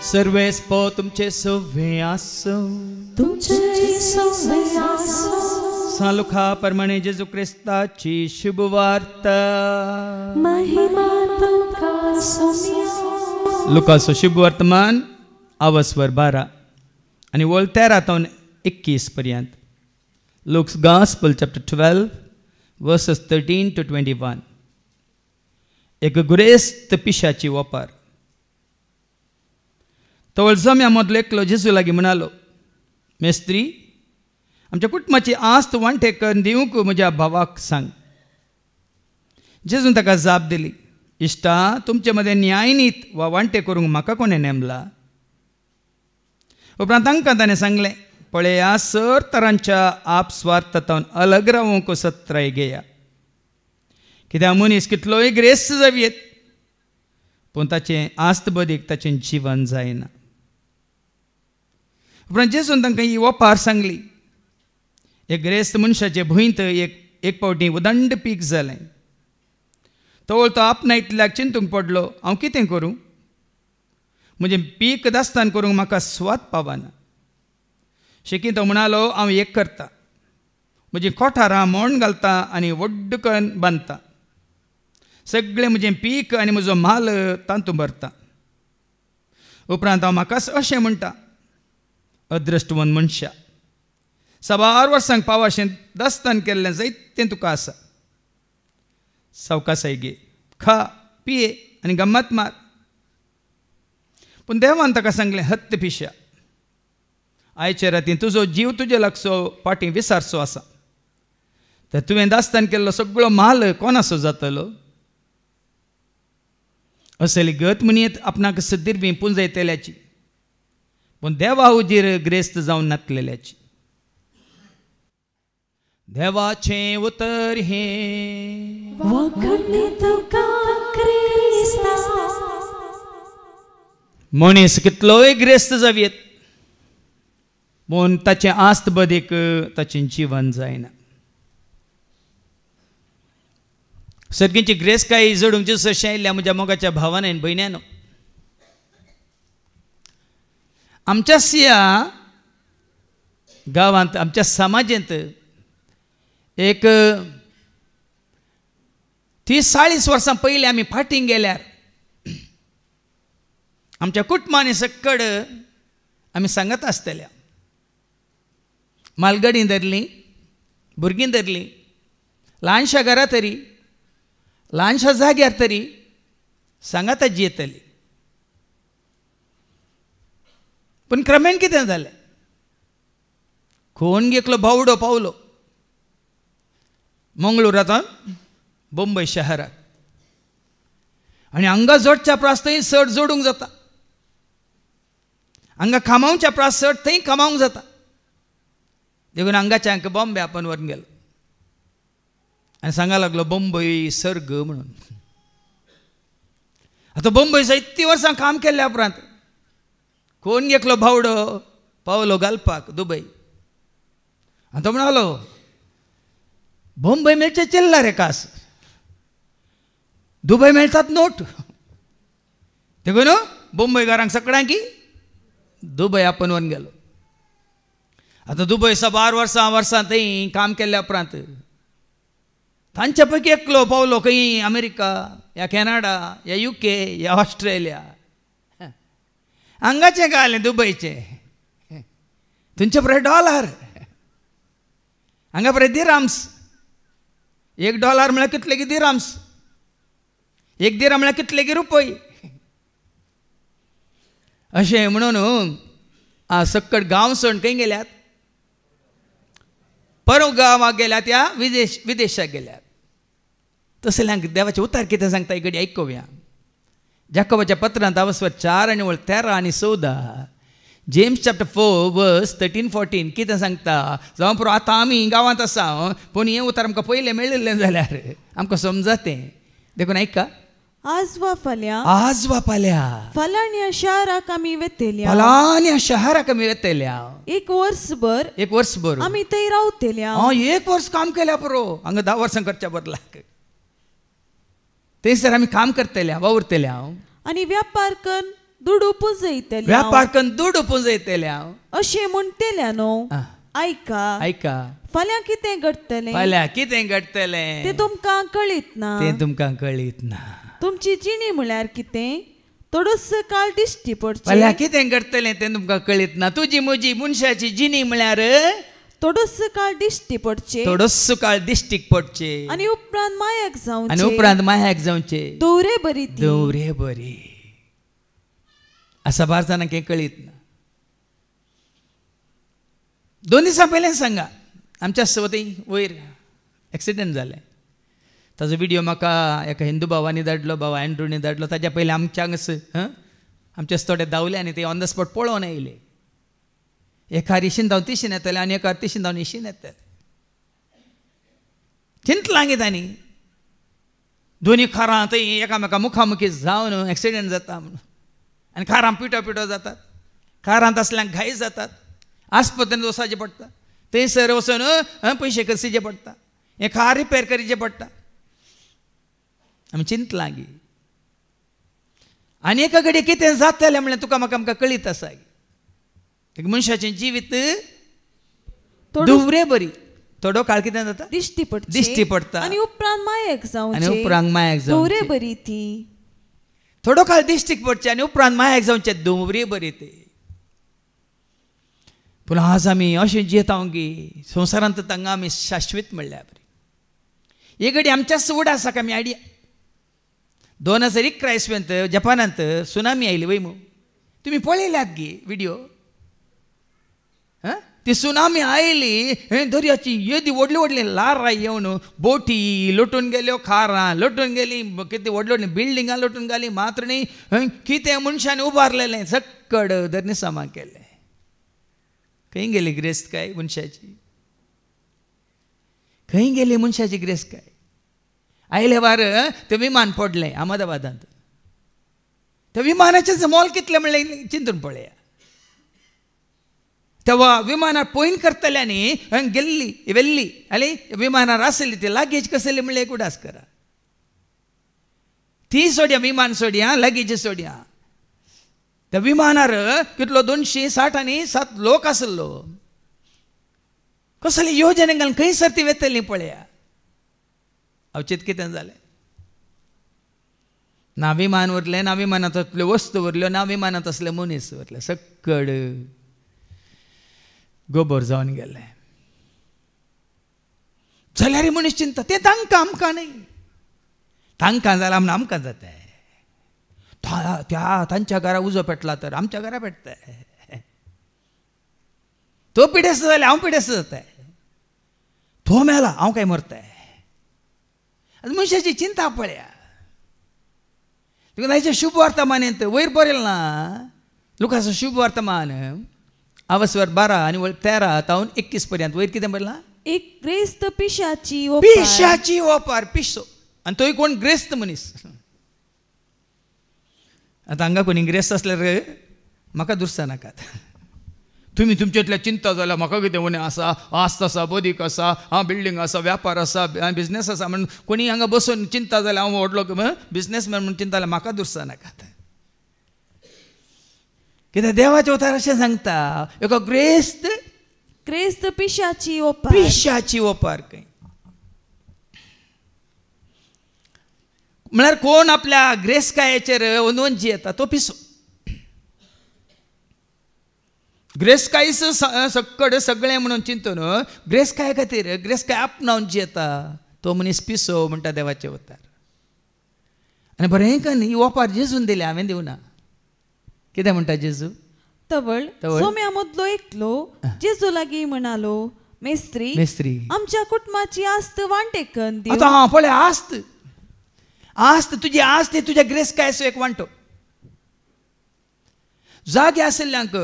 सर्वेस्पो तुमचे सव्वे आसो, तुमचे सव्वे आसो. सालुखा परमणे जेजू ख्रिस्ताची शुभ वार्ता. महिमा तुमका सोमिया. लुकाचो शुभ वर्तमान अवस्वर 12 आणि वळ 13 तो 21 पर्यंत. Luke's Gospel chapter 12 verses 13 to 21. एक गुरेस्त पिशाची वपार. तो जम्या मदलो एकलो जेजू लागीं म्हणालो, मेस्त्री, आमच्या कुटुंबाची आस्त वांटे करून दिवंक म्हज्या भावाक सांग. जेजून ताका जाप दिली, इश्टा, तुमचे मदें न्यायनीत वा वांटे करूंक म्हाका कोणें नेमला. उपरांत तांकां ताणें सांगलें, पळया, सर तरांच्या आपस्वार्थांतून अलग रावंक सत्राय घेया. कित्याक मनीस कितलोय ग्रेस्त जावयेत पूण ताचें आस्त बदीक ताचें जीवन जायना. उपरांत जेजून तांकां ही वपार सांगली. एक ग्रेस्त मनशाचे भुंयत एक फावटी उदंड पीक जालें. तो आपणा इतल्याक चिंतूंक पडलो, हांव कितें करूं? म्हजें पीक दास्तान करूंक म्हाका स्वाद पावना. शेकी तो म्हणालो, हांव एक करता, म्हजीं कोठारां मोड घालता आनी व्हड्ड करून बांदता. सगळें म्हजें पीक आनी म्हजो माल तातूंत भरता. उपरांत हांव म्हाकाच अशें म्हणटा, अदृश्टवन मनशा, 12 वर्सांक पावाशें दास्तान केल्लें जायतें तुका आसा. सावकासाय घे, खा, पिये आनी गम्मत मार. पूण देवान ताका सांगलें, हत्त पिशा, आयचे रातीं तुजो जीव तुजे लागसो फाटीं विसारचो आसा. तर तुवें दास्तान केल्लो सगळो माल कोणाचो जातलो? असली गत मनीत आपणाक सद्दिरवी पुंजयतल्याची, पूण देवा हुजीर ग्रेस्त जावन नातलेल्याची. देवाचें उतर हे वखणी तुका क्रिस्ता. मनीस कितलोय ग्रेस्त जावयेत पूण ताचें आस्त बदीक ताचें जीवन जायना. सर्गींची ग्रेसकाय जोडूंक जेजू अशें आयिल्ल्या म्हज्या मोगाच्या भावान आनी भयण्यानो, आमच्या सिया गांवांत, आमच्या समाजांत एक 30-40 वर्सां पयलीं आमी फाटीं गेल्यार आमच्या कुटुंबांनी सकड आमी सांगत आसतल्या. मालगाडी धरली, भुरगीं धरलीं, ल्हानशा घरा तरी, ल्हानशा जाग्यार तरी सांगाताची येतली. पूण क्रमेण कितें जालें? खोन एकलो भावडो पावलो मंगळुरांतून बंबय शहराक, आनी हांगा जोडच्या प्रास थंय चड जोडूंक जाता, हांगा कामावच्या प्रास चड थंय कामावंक जाता. देखून हांगाच्या हांकां बॉम्बे आपण व्हरून गेलो आनी सांगा लागलो, बंबय सर्ग म्हणून. आतां बंबय जायती वर्सां काम केल्ल्या उपरांत कोण एकलो भावडो पावलो घालपाक दुबय. आनी तो म्हणालो, बंबय मेळचे चिल्ला रे कास, दुबय मेळटात नोट. देखून बंबयकारांक सगळ्यांक दुबय आपण व्हरून गेलो. आतां दुबय 12 वर्सां थंय काम केल्ल्या उपरांत तांच्या पैकी एकलो पावलो खंय अमेरिका या कॅनडा या UK या ऑस्ट्रेलिया. हांगाचें घालें दुबयचें, थंयचे पळय डॉलर, हांगा पळय दिराम्स. $1 म्हळ्यार कितले गी दिराम्स, 1 दिराम म्हळ्यार कितले गी रुपय. अशें म्हणून सकट गांव सोडून खंय गेल्यात, परव गांवाक गेल्यात या विदेशाक गेल्यात. तसल्यांक देवाचें उतार कितें सांगता ही घडी आयकुया. जाकोबाच्या पत्रांत अवस्वर 4 आनी 13 आनी 14, जेम्स चॅप्टर 4 वर्स 13-14 कितें सांगता. जावं पुरो आतां आमी गांवांत आसा, पूण हें उतार आमकां पयलें मेळिल्लें जाल्यार आमकां समजा तें. देखून आयका, आज वा फाल्यां, आज वा फाल्यां फलाण्या शाराक आमी वेतेल्या, फलाण्या शहराक आमी वेतेल्या. 1 वर्सभर आमी थंय रावतेल्या. 1 वर्स काम केल्या पुरो, हांगा 10 वर्सां करच्या बदलाक थंयसर आमी काम करतल्या, वावुरतल्या. आनी व्यापार करून दुडू पुंजयतले व्यापार करून दूड पुंजयतले हांव अशें म्हणटले न्हू. ऐका ऐका फाल्यां कितें घडटलें फाल्यां कितें घडटलें तें तुमकां कळीत ना. तें तुमकां कळीत ना. तुमची जिणी म्हळ्यार कितें थोडोस काळ दिश्टी पडचे. फाल्यां कितें घडटलें तें तुमकां कळीत ना. तुजी म्हजी मनशाची जिणी म्हळ्यार थोडोस काळ दिश्टी पडचे थोडोसो काळ दिश्टीक पडचे आनी उपरांत मायाक आनी जावचे. उपरांत मायाक जावचे. दवरे बरी ती. दवरे बरी असा बार जाणांक हें कळीत ना. 2 दिसां पयलें सांगा आमच्या चवथी वयर एक्सिडेंट जालें. ताजो व्हिडियो म्हाका एका हिंदू भावानी धाडलो, भाव एंड्रूनी धाडलो. ताज्या पयलीं आमच्यांक आमचे थोडे धांवले आनी ते ऑन द स्पॉट पळोवन येयले. एकार इशीन धांवन तिशीन येतले आनी एकार तिशीन धांवन इशीन येतले. चिंतलां गे तांणी दोनी खारां थंय एकामेका मुखामुखी जावन एक्सिडेंट जाता म्हणून. आनी खारां पिटो पिटो जातात. खारांत असल्यांक घाई जातात. आस्पत्रेंत वचचें पडटा. थंयसर वचून पयशे खर्चिचे पडटा. हें खार रिपेर करचें पडटा. आमी चिंतलां गे. आनी एका कडेन कितें जातलें म्हणल्यार तुका म्हाका आमकां कळीत आसा. एक मनशाचें जिवीत दवरे बरी थोडो काळ कितें जाता दिश्टी पडटा आनी उपरांत मायाक जावचे. आनी उपरांत मायाक दवरे जावचे. बरी ती. थोडो काळ दिश्टीक पडचे आनी उपरांत मायाक जावचे दवरे बरी ते. पूण आज आमी अशें जियेता गे संवसारांत तांकां आमी शाश्वत म्हणल्यार बरी. एक घडी आमच्या सोड आसा का आमी आयडिया. 2001 इसवेंत जपानांत सुनामी आयली वय मू. तुमी पळयल्यात गे व्हिडियो. ती सुनामी आयली दर्याची येदी व्हडली व्हडली लारां येवन बोटी लोटून गेल्यो, खारां लोटून गेली, कितें व्हडली व्हडली बिल्डिंगां लोटून गेली. मात्र न्ही कितें मनशांनी उबारलेलें सक्कड धर्निसामा केलें. खंय गेली गिरेस्तकाय मनशाची. खंय गेली मनशाची गिरेस्तकाय. आयले वार तें विमान पडलें अहमदाबादांत. त्या विमानाचें मोल कितलें म्हणलें चिंतून पळया. तेव्हा विमानार पयन करतल्यांनी गेल्ली वेल्ली आनी विमानार आसली ती लागेज कसली म्हणलें एक उडास करा. ती सोडया विमान सोडया लगेज सोडया. त्या विमानार कितलो 267 लोक आसलो. कसली येवजण घालून खंय सर्ती वेतली पळया. अवचित कितें जालें. ना विमान उरलें, ना विमानांत असल्यो वस्तू उरल्यो, ना विमानांत असले मनीस उरले. सक्कड गोबर जावन गेले. जाल्यार मनीस चिंता तें तांकां आमकां न्ही. तांकां जाल्यार म्हण आमकां जाता. त्या तांच्या घरा उजो पेटला तर आमच्या घरा पेटता. तो पिडेस्त जाल्यार हांव पिडेस्त जाता. तो मेला हांव काय मरताय. मनशाची चिंता पळया. तुका शुभ वर्तमानांत वयर बरयलें ना लुकाचो शुभ वर्तमान अवस्वर 12 आनी 13 तावन 21 पर्यंत वयर कितें बरयलां. एक ग्रेस्त पिशाची ओपार पिशो. आनी तोय कोण ग्रेस्त मनीस. आतां हांगा कोणी ग्रेस्त असल्यार म्हाका दुरसां नाकात. तुमी तुमचेतल्या चिंता जाल्यार म्हाका कितें उणें आसा, आस्त आसा, बदीक आसा, बिल्डींग आसा, व्यापार आसा, बिझनेस आसा म्हणून कोणी हांगा बसून चिंता जाल्यार हांव व्हडलो बिझनेसमॅन म्हणून चिंता जाल्यार म्हाका दुरसां नाकात. कित्याक देवाचे उतार अशें सांगता एक ग्रेस्त पिशाची ओपार खंय. म्हळ्यार कोण आपल्या ग्रेस्कायेचेर ओनवून जियेता तो पिसो. ग्रेस्कायस सक्कड सगळें म्हणून चिंतून ग्रेस्काय खातीर ग्रेस्काय आपणावन जियेता तो मनीस पिसो म्हणटा देवाचे उतार. आनी बरें कन्न ही ओपार जेजून दिल्या हांवें दिवना. कितें म्हणटा जेजू. तवळ सोम्या मदलो एकलो जेजू लागीं म्हणालो मेस्त्री आमच्या कुटुंबाची आस्त वांटेकन दी. आतां हां पळय आस्त तुजी आस्त तुज्या ग्रेस्कायचो एक वांटो. जागे आशिल्ल्यांक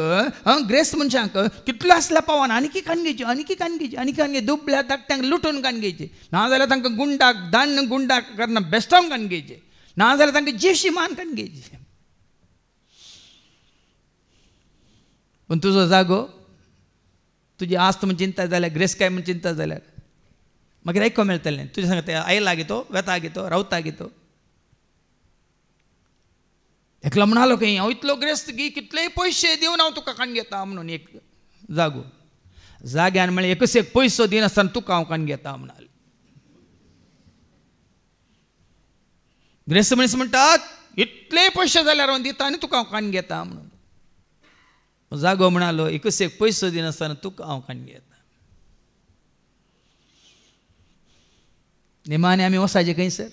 ग्रेस्त मनशांक कितलो आसल्या पावान आनीक काणगेची दुबल्या धाकट्यांक लुटून काणगेची. नाजाल्यार तांकां गुंडाक करना बेस्टोन काणगेची. नाजाल्यार तांकां जेशी मान काणगेची. पूण तुजो जागो तुजी आस्त म्हण चिंता जाल्यार ग्रेस्काय म्हण चिंता जाल्यार मागीर आयको मेळटलें. तुजे सांगता आयला गे तो वेता गे तो रावता गे तो. एकलो म्हणालो की हांव इतलो ग्रेस्त की कितलेय पयशे दिवन हांव तुका कान घेता म्हणून एक जागो जाग्यान म्हळ्यार एकच एक पयसो दिनासतना तुका हांव कान घेता म्हणाले. ग्रेस्त मनीस म्हणटात इतले पयशे जाल्यार हांव दिता आनी तुका हांव कान घेता म्हणून. जागो म्हणालो एकच एक पयसो दिनासतना तुका हांव कान घेता. निमाणे आमी वसाचे खंयसर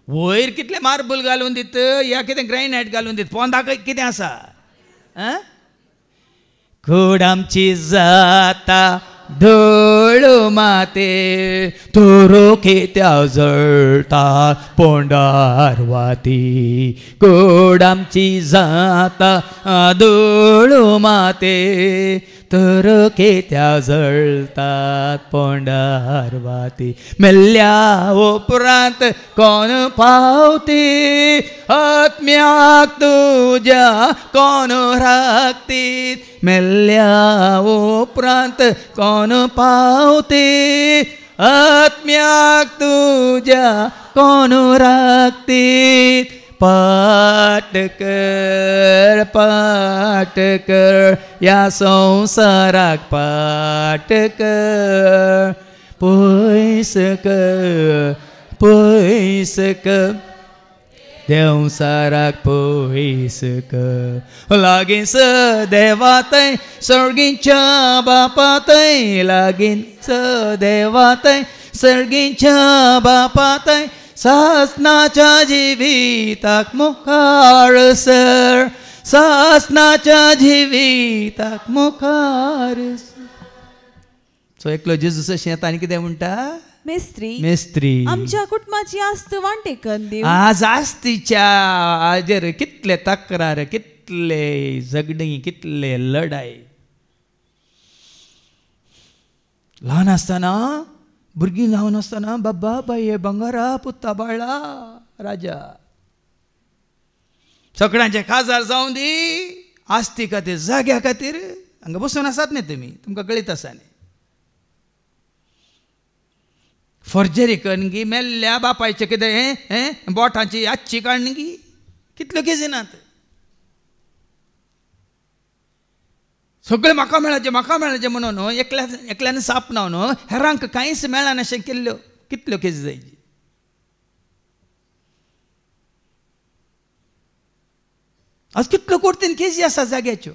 वयर कितले मार्बल घालून दित या कितें ग्रॅनायट घालून दित पोंदाक कितें आसा. कूड आमची जाता धोळू माते तोरो केत्या जळटा पोंडार वाती. कूड आमची जाता धोळू माते तोरो केत्या जळटात पोंडार वाती. मेल्ल्या उपरांत कोण पावती आत्म्याक तुज्या कोण राखती. मेल्ल्या उपरांत कोण पावती आत्म्याक तुज्या कोण राखती. पाट कर या संसाराक पाट कर पयस कर देवसाराक पयस कर. लागींच देवातय सर्गीच्या बापातय लागींच देवातय सर्गीच्या बापातय सासनाच्या जिविताक मुखार सर सासनाच्या जिविताक मुखार सर. सो एकलो जेजूस अशें येता आनी कितें म्हणटा मेस्त्री आमच्या कुटुंबाची आस्त वांटेकन दिव. आज आस्तीच्या हाजेर कितले तक्रार कितले झगडी कितले लढाई. ल्हान आसतना भुरगीं ल्हान आसतना बाबा बाये बंगारा पुत्ता बाळा राजा सगळ्यांचे काजार जावं दी आस्ती खातीर जाग्या खातीर हांगा बसून आसात न्ही तुमी तुमकां कळीत आसा न्ही. फॉर्जरी करणगी मेल्ल्या बापायचे कितें बोटांची आजची काडणगी कितल्यो केजिनात. सगळे म्हाका मेळचे म्हणून एकल्यान साप ना न्हू हेरांक कांयच मेळना अशें केल्ल्यो कितल्यो केजी जायची. आज कितल्यो कोर्टीन केजी आसा जाग्याच्यो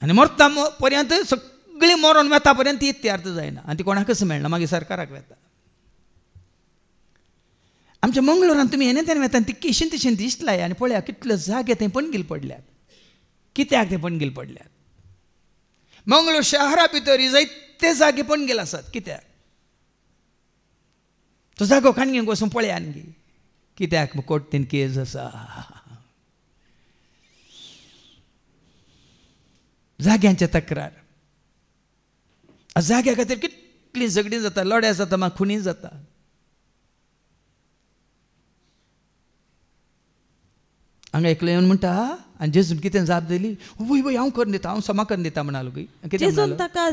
आनी मरता पर्यंत सगळीं मरोन वेता पर्यंत ती इत्यार्थ जायना आनी ती कोणाकच मेळना मागीर सरकाराक वेता. आमच्या मंगळुरान तुमी हें तेन्ना वेता ती केशीन तशें दिसलाय आनी पळया कितल्यो जागे थंय पणगील पडल्यात. कित्याक ते पणगील पडल्यात. मंगळूर शहरा भितर जायते जागे पणगील आसात. कित्याक तो जागो खाणगेक वचून पळया न्ही कित्याक कोर्टीन केस आसा. जाग्यांचे तक्रार जाग्या खातीर कितली झगडीं जाता लढाई जाता मागीर खुनी जाता. हांगा एकलो येवन म्हणटा आनी जेजून कितें जाप दिली वय वय हांव करून दिता हांव समा करून दिता म्हणालो. जेजून ताका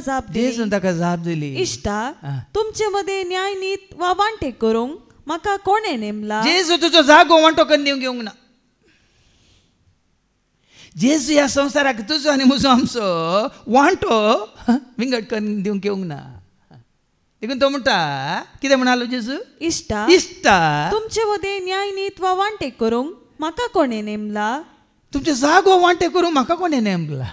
जाप दिली इश्टा तुमचे मध्ये न्याय नीत वा वांटे करूंक म्हाका कोणे नेमला. जेजू तुजो जागो वांटो करून दिवंक घेवंक ना. जेजू ह्या संवसाराक तुजो आनी म्हजो आमचो वांटो विंगड करून दिवंक घेवंक ना. देखून तो म्हणटा कितें म्हणालो जेजू इश्टा इश्टा तुमचे मध्ये न्याय नीत वा वांटे करूंक म्हाका कोणे नेमला. तुमचो जागो वांटे करूंक म्हाका कोणे नेमला.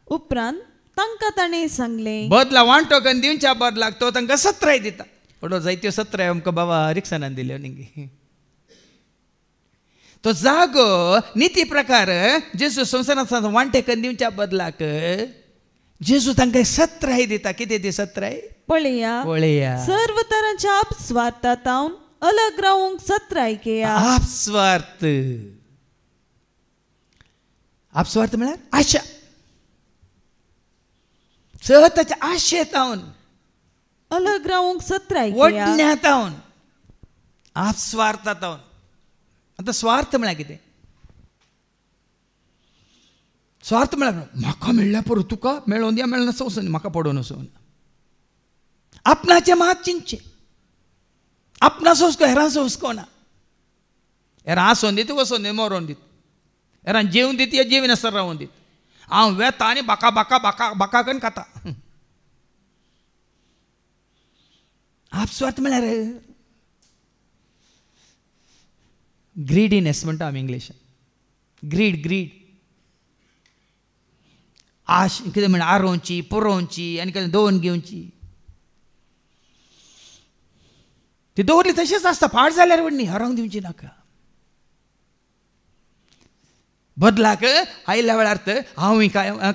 उपरांत तांकां ताणें सांगलें बदला वांटो करून दिवच्या बदलाक तो तांकां सत्राय दिता. पडो जायत्यो सत्राय आमकां बाबा रिक्षानान दिल्यो न्ही. तो जागो निती प्रकार जेजू संवसारांत वांटे करून दिवच्या बदलाक जेजू तांकां सत्राय दिता. कितें ती सत्राय पळया सर्व तरांच्या अपस्वार्थांत अलग रावंक सत्राय केया. अपस्वार्थ अपस्वार्थ म्हळ्यार आशा स्वताच्या आशेत हावन अलग रावंक सत्राय वडण्यात हावन अपस्वार्थांत हावन. आतां स्वार्थ म्हळ्यार कितें स्वार्थ म्हळ्यार म्हाका मेळ्ळ्या पुरो तुका मेळोवन या मेळना वचून म्हाका पडोवन वचून आपणाचें मात चिंतचें आपणाचो हुस्को हेरांचो हुस्को ना. एरा आसोन दीत वसोन दीत मरोन दीत एरा जेवन दीत या जेवन आसता रावन दीत हांव वेता आनी बाका बाका बाका बाका करून खाता आपस्वार्थ म्हळ्यार ग्रीडीनेस म्हणटा आमी इंग्लिशान ग्रीड आश कितें म्हण आरोवची पुरोवची आनी कितें दवरून घेवची ती दवरली तशीच आसता पाड जाल्यार व्हडली हरोंक दिवची नाका बदलाक आयल्या वेळार हांव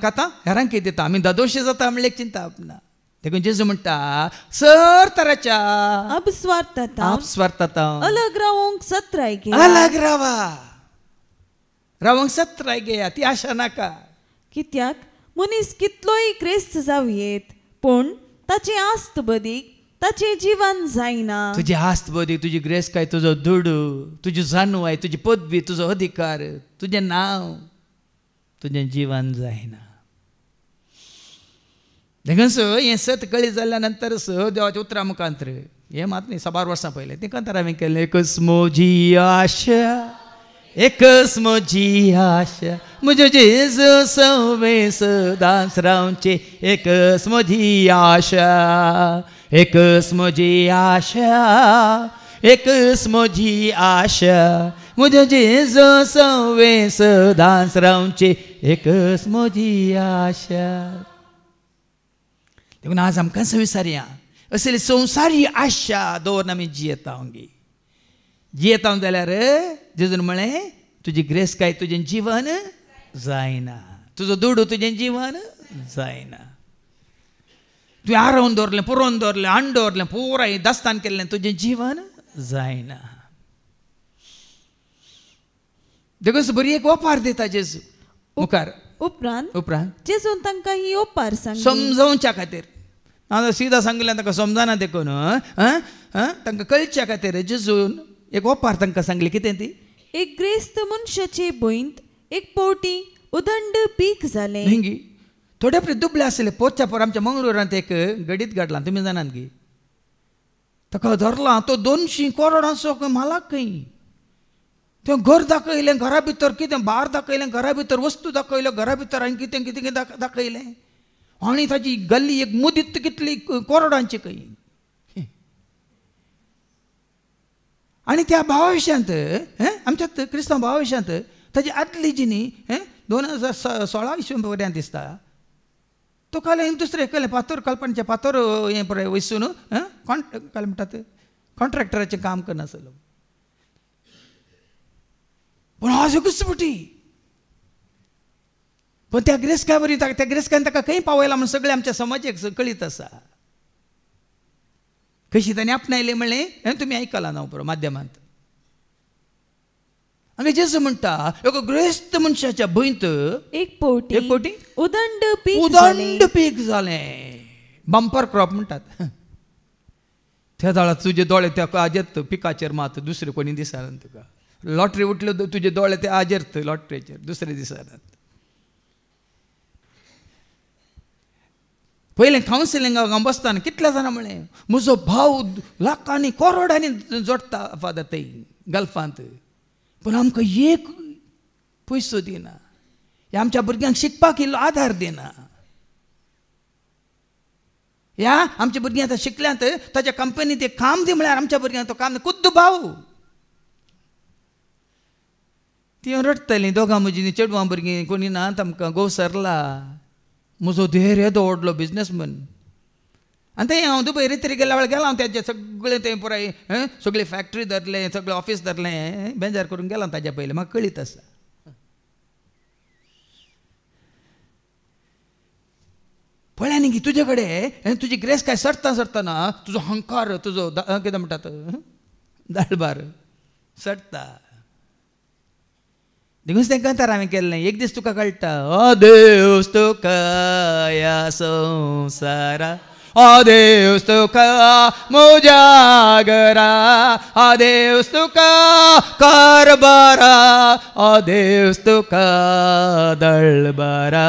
खाता हेरांक कितें दिता आमी दोशी जाता म्हणल्यार चिंता आपणा देखून जेजू म्हणटा सर तराच्या अपस्वार्थता अलग रावंक सत्राय घे अलग रावंक सत्राय घे ती आशा नाका कित्याक मनीस कितलोय क्रिस्त जावयेत पूण ताची आस्त बदीक ताचे जीवन जायना तुजी आस्त बदीक तुजी ग्रेस काय तुजो दुडू तुजी जाणवाय तुजी पदवी तुजो अधिकार तुजें नांव तुजें जीवन जायना देखून हें सत कळी जाल्या नंतर देवाच्या उतरा मुखांतर हें मात न्ही 6 वर्सां पयलें तें नंतर हांवें केलें एकच म्हजी आशा म्हजो जेजू सवे सदांच रावचे एकच म्हजी आशा एकच म्हजी आशा म्हजो जेजू सवे सदांच रावचे एकच म्हजी आशा देखून आज आमकां संवसारिया असली संवसारी आशा दवरून आमी जियेता जियेता जाल्यार जेजून म्हळें तुजी ग्रेस काय तुजें जीवन जायना तुजो दुडू तुजें जीवन जायना तुवें आरोवन दवरलें पुरोवन दवरलें हाडून दवरलें पुराय दास्तान केल्लें तुजें जीवन जायना देखून बरी एक ओपार दिता जेजू मुखार उपरांत जेजून तांकां ही ओपार सांगली समजावच्या खातीर हांव सीधा सांगलें ताका समजना देखून तांकां कळच्या खातीर जेजून एक ओपार तांकां सांगली कितें ती एक ग्रेस्त मनशाचे भुंयत एक पावटी उदंड पीक जालें थोडे परी दुबळे आसले पोरच्या पोर आमच्या मंगळुरांत एक गडीत घडला तुमी जाणात गी ताका धरला तो 200 करोडांचो मालक खंय तें घर दाखयलें घरा भितर कितें भार दाखयलें घरा भितर वस्तू दाखयल्यो घरा भितर आनी कितें कितें कितें दाखयलें आनी ताची गल्ली एक मुदीत कितली करोडांची खंय आनी त्या भावाविशांत आमच्या क्रिस्तांव भावाविशांत ताची आदली जी न्ही 2016 इसवी पर्यंत दिसता तो काल दुसरें केलें फातर कल्पनेचें फातर हें पळय वयसून काय म्हणटात कॉन्ट्रॅक्टराचें काम करनासलो पूण आज घुसपुटी पण त्या ग्रेस्का बरी त्या ग्रेस्कान ताका खंय पावयला म्हण सगळें आमच्या समाजाक कळीत आसा कशी ताणें आपणायलें म्हणलें तुमी आयकलां ना बरो माध्यमांत हांगा जेजू म्हणटा एक ग्रेस्त मनशाच्या भुंयत एक पावटी उदंड पीक जालें बंपर क्रॉप म्हणटात त्या जाळात तुजे दोळे त्या आजेत पिकाचेर मात दुसरे कोणी दिसना तुका लॉटरी उठल्यो तुजे दोळे ते आजेरत लॉटरीचेर दुसरे दिसनात पयलें कावन्सिलिंगाक हांव बसताना कितले जाणां म्हळें म्हजो भाव लाखांनी करोडांनी जोडटा फादर थंय गल्फांत पूण आमकां एक पयसो दिना ह्या आमच्या भुरग्यांक शिकपाक इल्लो आधार दिना ह्या आमच्या भुरगीं आतां शिकल्यांत ताच्या कंपनींत एक काम दी म्हळ्यार आमच्या भुरग्यांक तो काम खुद्द भाव ती रडटलीं दोगां म्हजीं चेडवां भुरगीं कोणी ना आमकां घोव सरला म्हजो धैर्य येदो व्हडलो बिजनसमॅन आनी थंय हांव दुबय रित्री गेल्या वेळार गेलो हांव तेजें सगळें तें पुराय सगळी फॅक्टरी धरलें सगळें ऑफीस धरलें बेजार करून गेलो हांव ताच्या पयलीं म्हाका कळीत आसा पळय न्ही तुजे कडेन तुजी ग्रेस काय सरता सरतना तुजो हंकार तुजो कितें म्हणटात दाळबार सडटा देखून तें कांतार हांवें केल्लें एक दीस तुका कळटा ओ देव तुका ह्या संवसारा ओ देव तुका म्हज्या घरा ओ देव तुका कारबारा ओ देव तुका दळबारा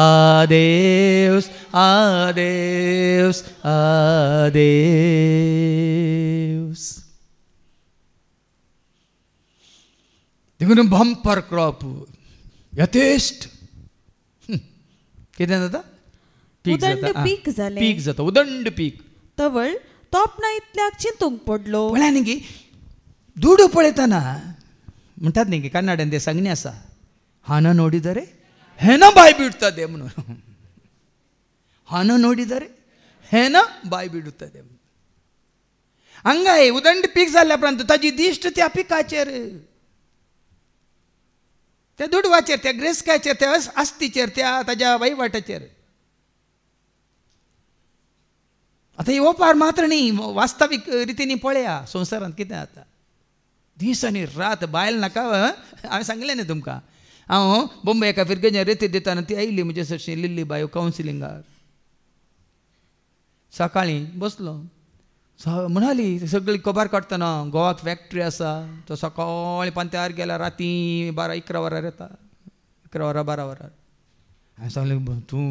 आदेव आदेव आदेव देखून बंपर क्रॉप यथेष्ट कितें जाता पीक जालें पीक जाता उदंड पीक तवळ तो आपणा इतल्याक चिंतूंक पडलो म्हळ्यार न्ही दुडू पळयतना म्हणटात न्ही कन्नडान ते सांगणी आसा हाना नोडिदरे हेना बाय बिडतदे म्हणून हाना नोडिदरे हेना बाय बिडतदे हंगाय उदंड पीक जाल्ल्या उपरांत ताजी दिश्ट त्या पिकाचेर त्या दुडवाचेर त्या ग्रेस्काचेर त्या आस्तीचेर त्या ताज्या वहिवाटाचेर आता हो पार मात्र न्ही वास्तवीक रितीनी पळया संवसारांत कितें जाता दीस आनी रात बायल नाका हांवें सांगलें न्ही तुमकां हांव बॉम्बे एका फिरगेच्या रेती दिताना ती आयिल्ली म्हणजे सरशी लिल्ली बायो कावन्सिलिंगाक सकाळीं बसलो म्हणाली सगळी खबर काडटना गोवाक फॅक्टरी आसा तो सकाळीं पांत्यार गेला राती 12-11 वरार येता 11 वरां 12 वरार हांवें सांगलें तूं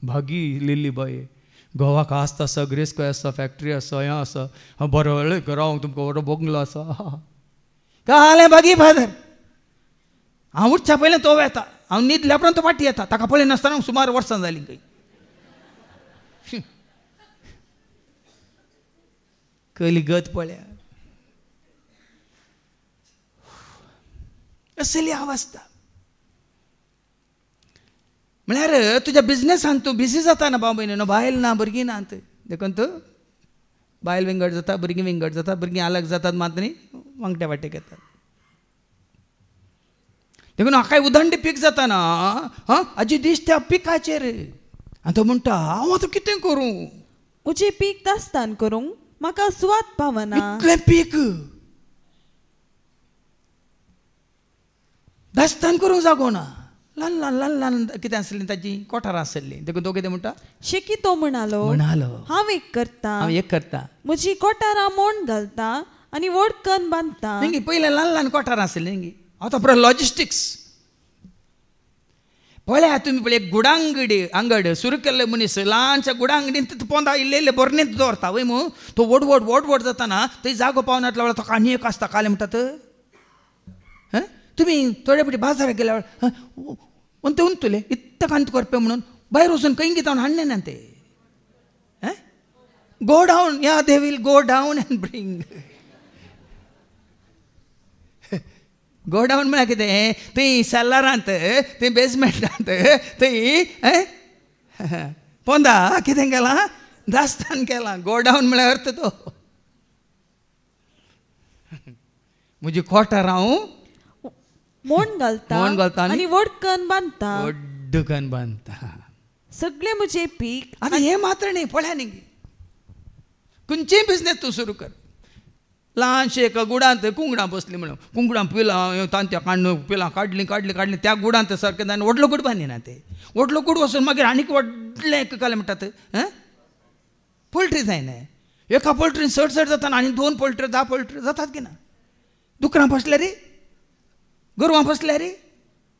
भागी लिल्ली बाये गोवाक आसता आसा ग्रेस्कोय आसा फॅक्टरी आसा हें आसा बरो रावंक तुमकां बरो बंगलो आसा कालें भागी फादर हांव उठच्या पयलें तो येता हांव न्हिदल्या उपरांत तो फाटीं येता ताका पळयनासतना सुमार वर्सां जालीं खंय कलिगत पळया असली अवस्था म्हळ्यार तुज्या बिझनेसान तूं बिजी जाता ना बाबा न्हू बायल ना भुरगीं नात देखून तूं बायल विंगड जाता भुरगीं विंगड जाता भुरगीं अलग जातात मात न्ही वांगड्या वाटेक येतात देखून हाकाय उदंड पीक जाता ना हाजी दिश्ट त्या पिकाचेर आनी तो म्हणटा हांव आतां कितें करूं उजें पीक दास्तान करूंक म्हाका सुवात पावना इतलें पीक दास्तान करूंक जागो ना ल्हान ल्हान ल्हान ल्हान कितें आसलीं ताजी कोठारां आसलीं देखून तो कितें म्हणटा शेकी तो म्हणालो हांव एक करता म्हजी कोठारां मोड घालता आनी वडकन बांदता न्ही पयलें ल्हान ल्हान कोठारां आसलीं न्ही आतां पुरो लॉजिस्टिक्स पळया तुमी पळय एक गुडांगड सुरू केल्ले मनीस ल्हानशा गुडांगडीन तितून पोंदा इल्ले इल्ले बरणेंत दवरता वय मू तो व्हड जाताना थंय जागो पावनातल्या वेळार ताका आनी एक आसता काले म्हणटात तुमी थोडे फावटी बाजाराक गेल्या वेळार ते उंतुले इत्त कांत करपे म्हणून भायर वचून खंय घेता हाडले ना ते गो डावन या they will go down and bring go down म्हळ्यार कितें थंय सेलरांत थंय बेजमेंटांत थंय पोंदा कितें केलां दास्तान केलां गो डावन म्हळ्यार अर्थ तो म्हजी कोठार हांव मोड घालता आनी वडकन बांदता सगळें म्हजें पीक आतां हें मात्र न्ही पळया न्ही खंयचेय बिझनेस तूं सुरू कर ल्हानशे एका गुडांत कुंगडां बसलीं म्हणून कुंगडां पिलां तांत्या काडून पिलां काडलीं त्या गुडांत सारकें जावन व्हडलो गूड बांदिना ते व्हडलो गूड वचून मागीर आनीक व्हडलें एक काले म्हणटात पोल्ट्री जायना एका पोल्ट्रीन चड जाता आनी 2 पोल्ट्री 10 पोल्ट्री जातात की ना दुकरां बसल्या रे गोरवां बसल्या रे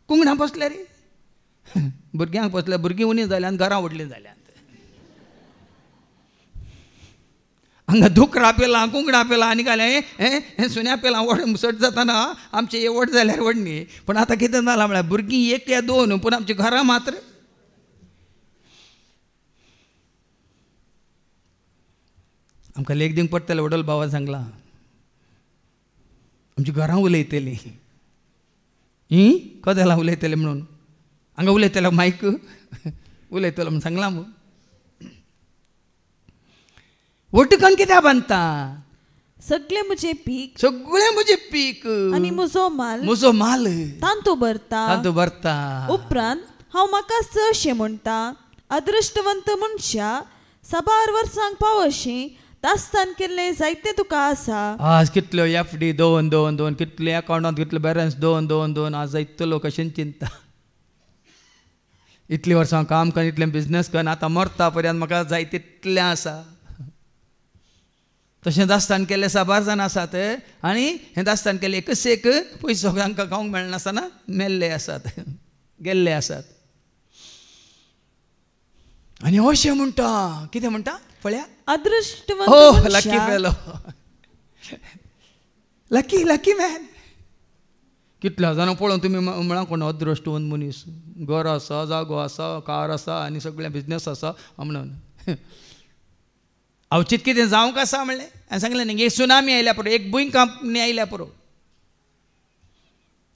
कुंगडां बसल्या रे भुरग्यांक बसल्या भुरगीं उणी जाल्यां आनी घरां व्हडलीं जाल्यां हांगा दुकरां पेलां कुंगडां पेलां आनी घालें हें सुन्या पेलां व्हड सट जाताना आमचें हे व्हड जाल्यार व्हड न्ही पूण आतां कितें जालां म्हळ्यार भुरगीं 1 या 2 पूण आमचीं घरां मात्र आमकां लेख दिवंक पडटलें वडोल भावान सांगलां आमचीं घरां उलयतलीं कदेलां उलयतलें म्हणून हांगा उलयतलो मायक उलयतलो म्हणून सांगलां मू वटकन कित्याक बांदता सगळें म्हजें पीक आनी म्हजो माल तांतू भरता उपरांत हांव म्हाका चडशें म्हणटा अदृश्टवंत मनशा 6 वर्सांक पावशी दास्तान केल्लें जायतें तुका आसा आज कितल्यो FD 2 कितले अकाउंटांत कितले बॅलन्स 2 आज जायतलो कशें चिंता इतलीं वर्सां काम कर इतलें बिझनेस कर आतां मरता पर्यंत म्हाका जाय तितलें आसा तशें दास्तान केल्ले 6 जाण आसात आनी हें दास्तान केल्लें एक पयसो तांकां खावंक मेळनासतना मेल्ले आसात गेल्ले आसात आनी अशें म्हणटा कितें म्हणटा पळया अदृष्टवंत लकी फेलो लकी मॅन कितल्या जाणांक पळोवन तुमी म्हळा कोण अदृश्टवंत मनीस, घर आसा, जागो आसा, कार आसा आनी सगळें बिजनेस आसा म्हणून अवचित कितें जावंक आसा म्हणलें. हांवें सांगलें न्ही, एक सुनामी आयल्या पुरो, एक भूंयकांपणी आयल्या पुरो.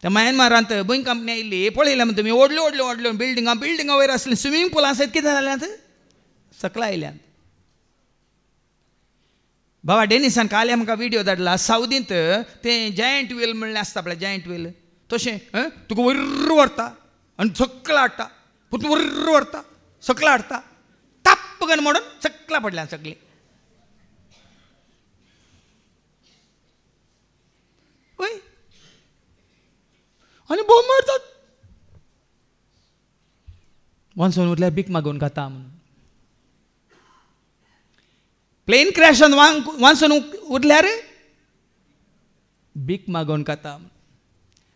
त्या म्यानमारांत भूंयकांपणी आयिल्ली, पळयल्या म्हणटा तुमी, व्हडल्यो व्हडल्यो व्हडल्यो बिल्डिंगा वयर आसली, स्विमींग पूल आसात, कितें जाल्यात सकला आयल्यात. बाबा डेनिसान काल म्हाका व्हिडिओ धाडला, सावदींत तें जायंट व्हील म्हणलें आसता पळय, जायंट व्हील तशें तुका वयर व्हरता आनी सकला हाडटा, तूं वयर व्हरता सकला हाडटा, ताप्प करून मोडून सकला पडल्या सगळीं. वय आनी बोंब मारतात. वचून उरल्यार भीक मागून खाता म्हणून. प्लेन क्रॅशान वांसून उरल्यार भीक मागोवन खाता.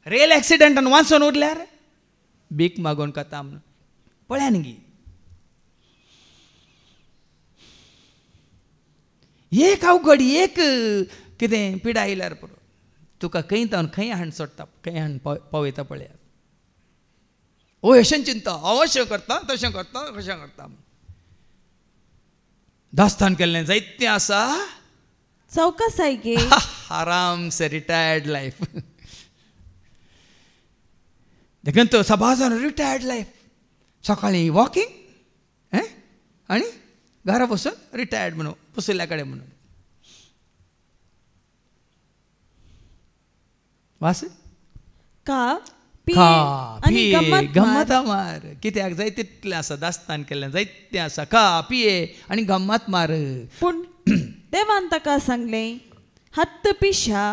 रेल एक्सिडेंटान वांसून उरल्यार भीक मागोवन खाता म्हणून. पळया न्ही, एक अवघड एक कितें पिडा आयल्यार पुरो तुका खंय तावन खंय हाण सोडटा, खंय हाण पावयता पळया. ओ अशें चिंता, हांव अशें करता, तशें करता, कशें करता. दास्तान केल्लें जायतें आसा, चौकस आहे गे आराम से रिटायर्ड लायफ. देखून तो सबाजान रिटायर्ड लायफ. सकाळीं वॉकिंग आनी घरा बसून रिटायर्ड म्हणून पुसल्या कडेन म्हणून. वास का गम्मत मार. कित्याक जाय तितलें आसा, दास्तान केल्लें जायतें आसा. खा पिये आनी गम्मत मार. पूण देवान ताका सांगलें, हत्त पिशा